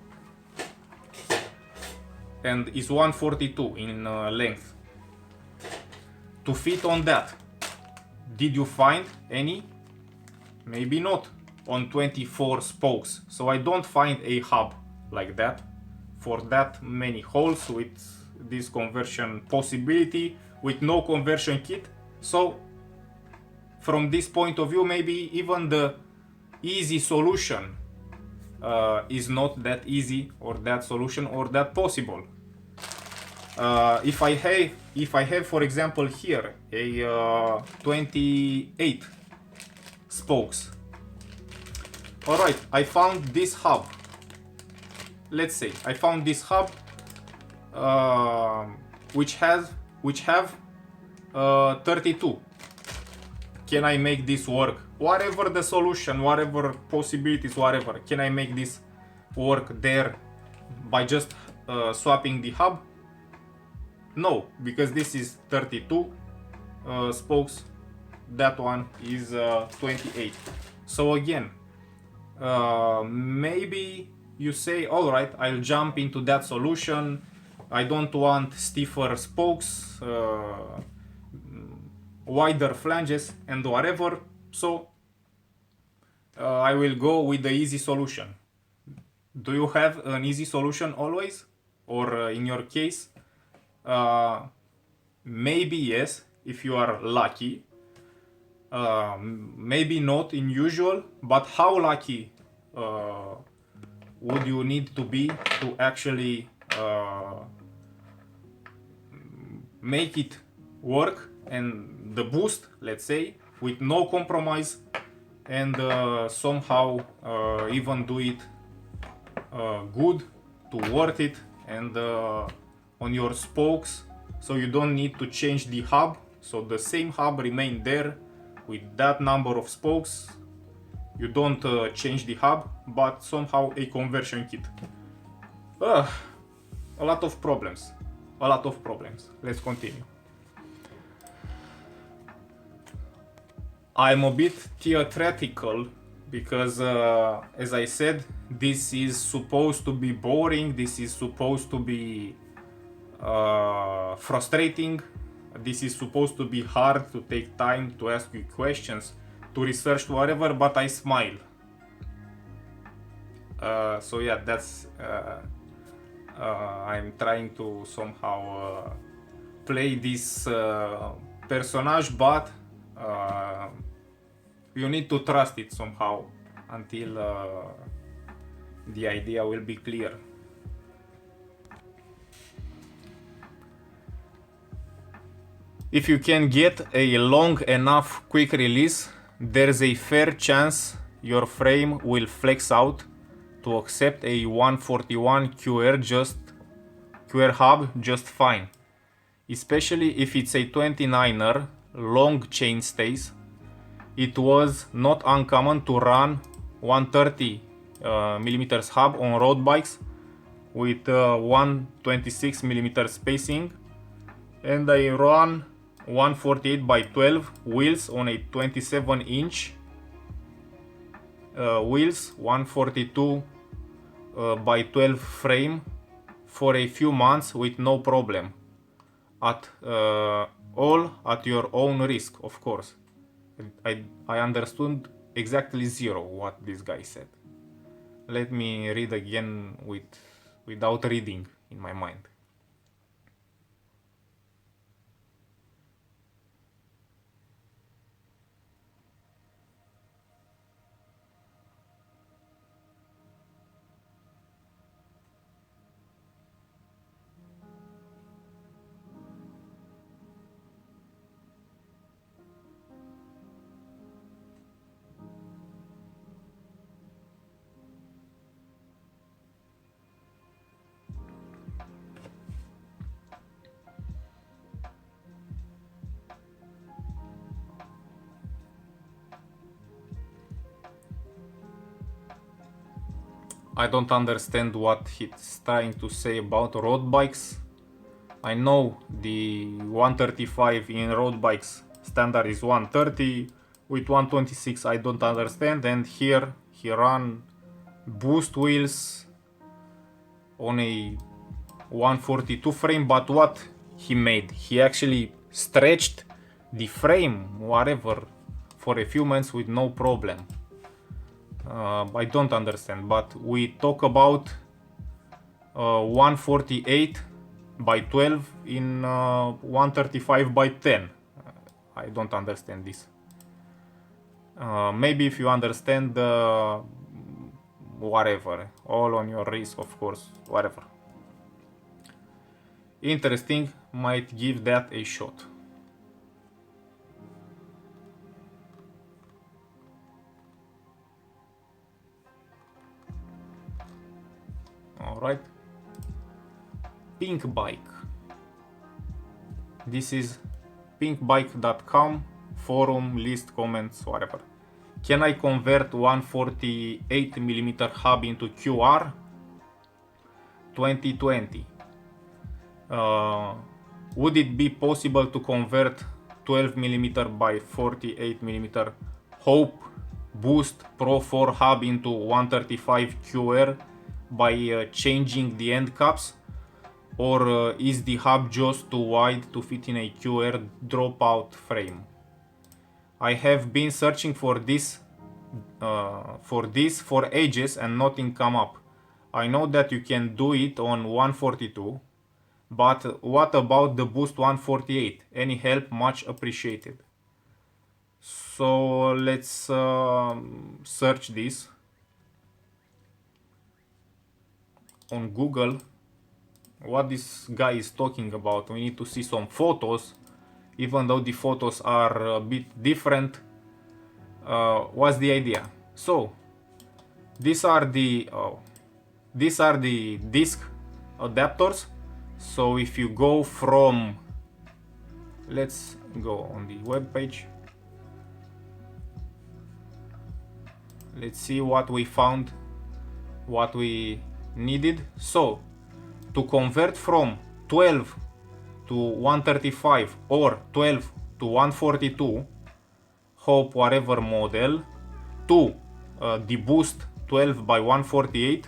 And is 142 in length. To fit on that, did you find any? Maybe not on 24 spokes. So I don't find a hub like that for that many holes with this conversion possibility, with no conversion kit. So from this point of view, maybe even the easy solution is not that easy, or that solution, or that possible. If I have, for example, here a 28 spokes. All right, I found this hub. Let's say I found this hub, which have 32. Can I make this work? Whatever the solution, whatever possibilities, whatever. Can I make this work there by just swapping the hub? No, because this is 32 spokes. That one is 28. So again, maybe you say, all right, I'll jump into that solution. I don't want stiffer spokes, wider flanges and whatever, so I will go with the easy solution. Do you have an easy solution always? Or in your case, maybe yes, if you are lucky, maybe not in usual, but how lucky would you need to be to actually make it work and the boost, let's say, with no compromise, and somehow even do it good to worth it, and on your spokes, so you don't need to change the hub, so the same hub remain there with that number of spokes. You don't change the hub, but somehow a conversion kit. A lot of problems. A lot of problems. Let's continue. I'm a bit theatrical because, as I said, this is supposed to be boring. This is supposed to be frustrating. This is supposed to be hard to take time to ask you questions, to research whatever, but I smile. So yeah, that's I'm trying to somehow play this personage, but you need to trust it somehow until the idea will be clear. If you can get a long enough quick release, there's a fair chance your frame will flex out to accept a 141 QR hub just fine, especially if it's a 29er long chain stays. It was not uncommon to run 130 millimeters hub on road bikes with 126 millimeter spacing, and I run 148 by 12 wheels on a 27 inch wheels, 142 by 12 frame for a few months with no problem. At all at your own risk, of course. I understood exactly zero what this guy said. Let me read again without reading in my mind. I don't understand what he's trying to say about road bikes. I know the 135 in road bikes standard is 130. With 126 I don't understand, and here he ran boost wheels on a 142 frame, but what he made? He actually stretched the frame, whatever, for a few months with no problem. I don't understand, but we talk about 148 by 12 in 135 by 10. I don't understand this. Maybe if you understand, whatever, all on your risk, of course, whatever. Interesting, might give that a shot. Alright. Pink Bike. This is pinkbike.com, forum, list, comments, whatever. Can I convert 148mm hub into QR? 2020. Would it be possible to convert 12mm by 48mm Hope Boost Pro 4 hub into 135 QR by changing the end caps? Or is the hub just too wide to fit in a QR dropout frame? I have been searching for this for ages and nothing come up. I know that you can do it on 142, but what about the Boost 148? Any help much appreciated. So let's search this on Google. What this guy is talking about. We need to see some photos even though the photos are a bit different. What's the idea? So these are the disk adapters. So if you go from, let's go on the web page, let's see what we found, what we needed. So to convert from 12 to 135 or 12 to 142 Hope whatever model to the boost 12 by 148,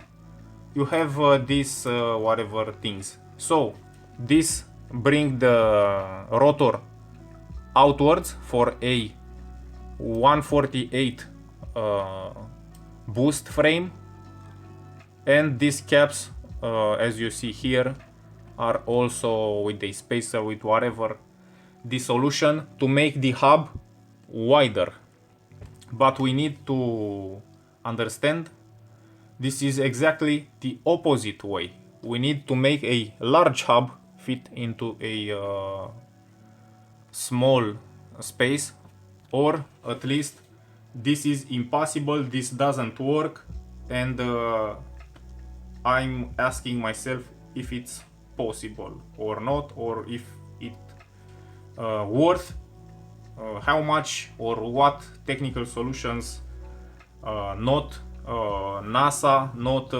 you have these whatever things. So this bring the rotor outwards for a 148 boost frame, and these caps, as you see here, are also with a spacer, with whatever the solution to make the hub wider. But we need to understand this is exactly the opposite way. We need to make a large hub fit into a small space, or at least this is impossible, this doesn't work, and I'm asking myself if it's possible or not, or if it worth how much or what technical solutions, not NASA, not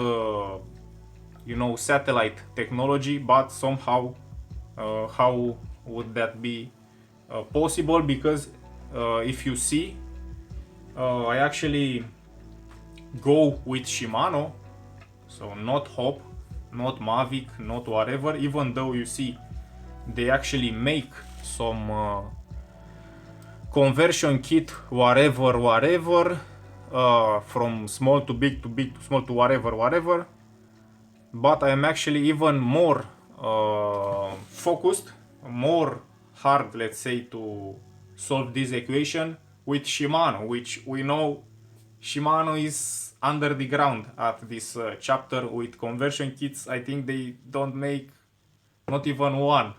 satellite technology, but somehow how would that be possible? Because if you see, I actually go with Shimano, so not Hop, not Mavic, not whatever, even though you see they actually make some conversion kit, whatever, from small to big to big to small to whatever, but I am actually even more focused, more hard, let's say, to solve this equation with Shimano, which we know Shimano is under the ground at this chapter with conversion kits. I think they don't make not even one.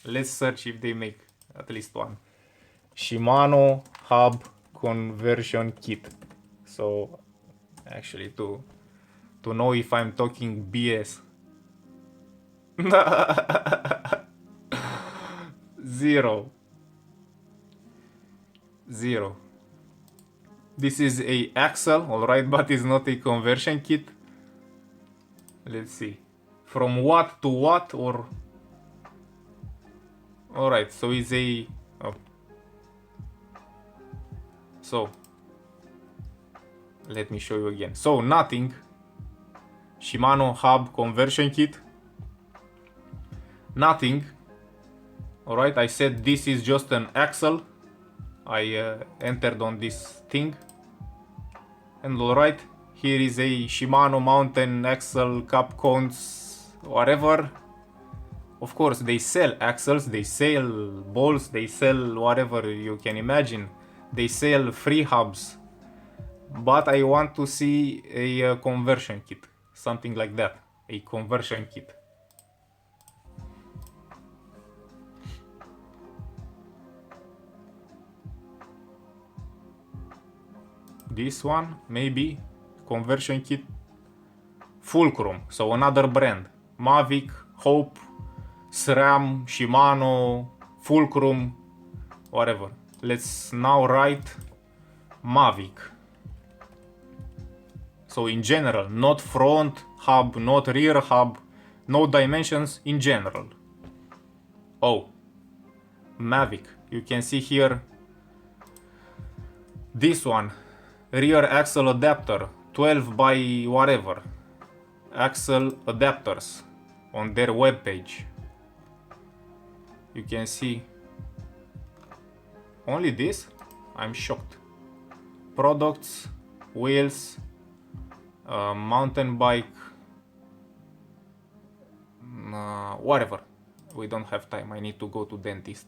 Let's search if they make at least one. Shimano hub conversion kit. So actually to know if I'm talking BS. Zero. This is a axle, alright, but it's not a conversion kit. Let's see. From what to what, or... Alright, so it's a... Oh. So, let me show you again. So, nothing. Shimano hub conversion kit. Nothing. Alright, I said this is just an axle. I entered on this thing. And alright, here is a Shimano mountain axle, cap cones, whatever. Of course, they sell axles, they sell balls, they sell whatever you can imagine. They sell free hubs. But I want to see a conversion kit. Something like that. A conversion kit. This one, maybe. Conversion kit. Fulcrum. So another brand. Mavic, Hope, SRAM, Shimano, Fulcrum, whatever. Let's now write Mavic. So in general, not front hub, not rear hub, no dimensions, in general. Oh, Mavic. You can see here this one, rear axle adapter, 12 by whatever. Axle adapters on their web page. You can see only this. I'm shocked. Products, wheels, mountain bike, whatever. We don't have time. I need to go to dentist.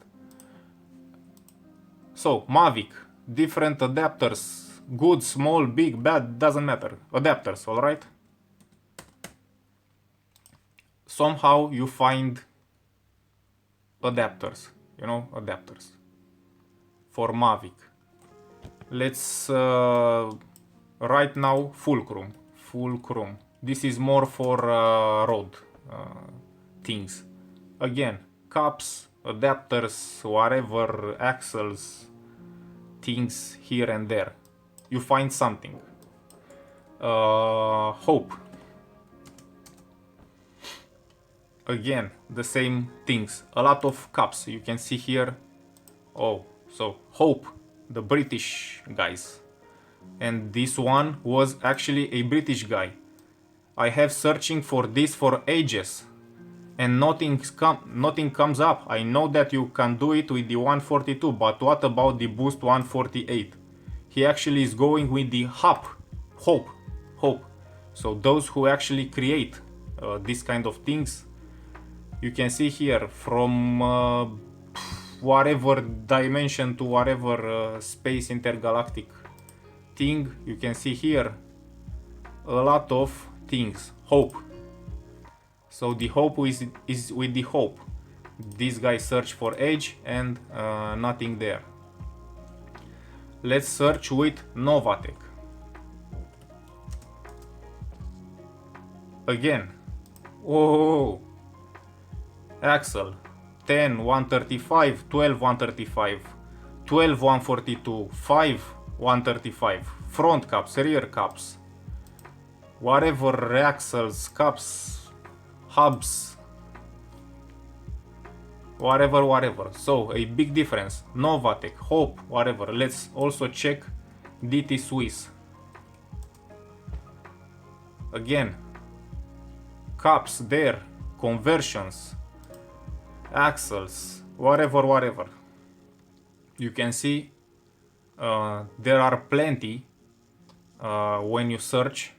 So Mavic, different adapters, good, small, big, bad, doesn't matter. Adapters, all right. Somehow you find adapters. you know, adapters for Mavic. Let's right now fulcrum. This is more for road things. Again, caps, adapters, whatever, axles, things here and there. You find something. Hope. Again, the same things. A lot of caps. You can see here. Oh, so Hope, the British guys. And this one was actually a British guy. I have searching for this for ages and nothing comes up. I know that you can do it with the 142, but what about the Boost 148? He actually is going with the Hope. So those who actually create this kind of things, you can see here from whatever dimension to whatever space intergalactic thing, you can see here a lot of things. Hope. So the Hope is with the Hope. This guy search for Edge and nothing there. Let's search with Novatec. Again. Oh, axle 10 135, 12 135, 12 142, 5 135, front caps, rear caps, whatever, axles, caps, hubs, whatever. So a big difference. Novatec, Hope, whatever. Let's also check DT Swiss. Again, caps there, conversions, axles, whatever. You can see there are plenty when you search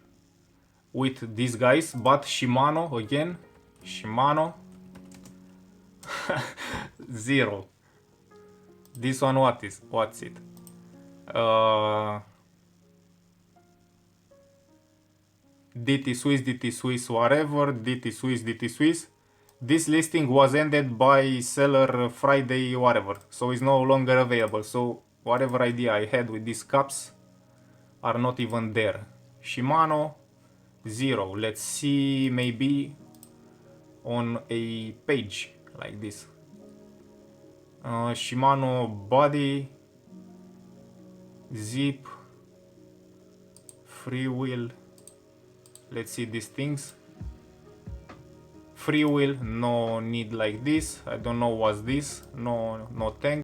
with these guys, but Shimano, again, Shimano 0. This one, what's it? DT Swiss, whatever, DT Swiss. This listing was ended by seller Friday, whatever, so it's no longer available. So whatever idea I had with these cups are not even there. Shimano 0. Let's see, maybe on a page like this. Shimano body, zip, freewheel. Let's see these things. Freewheel, no need like this. I don't know what's this. No thanks.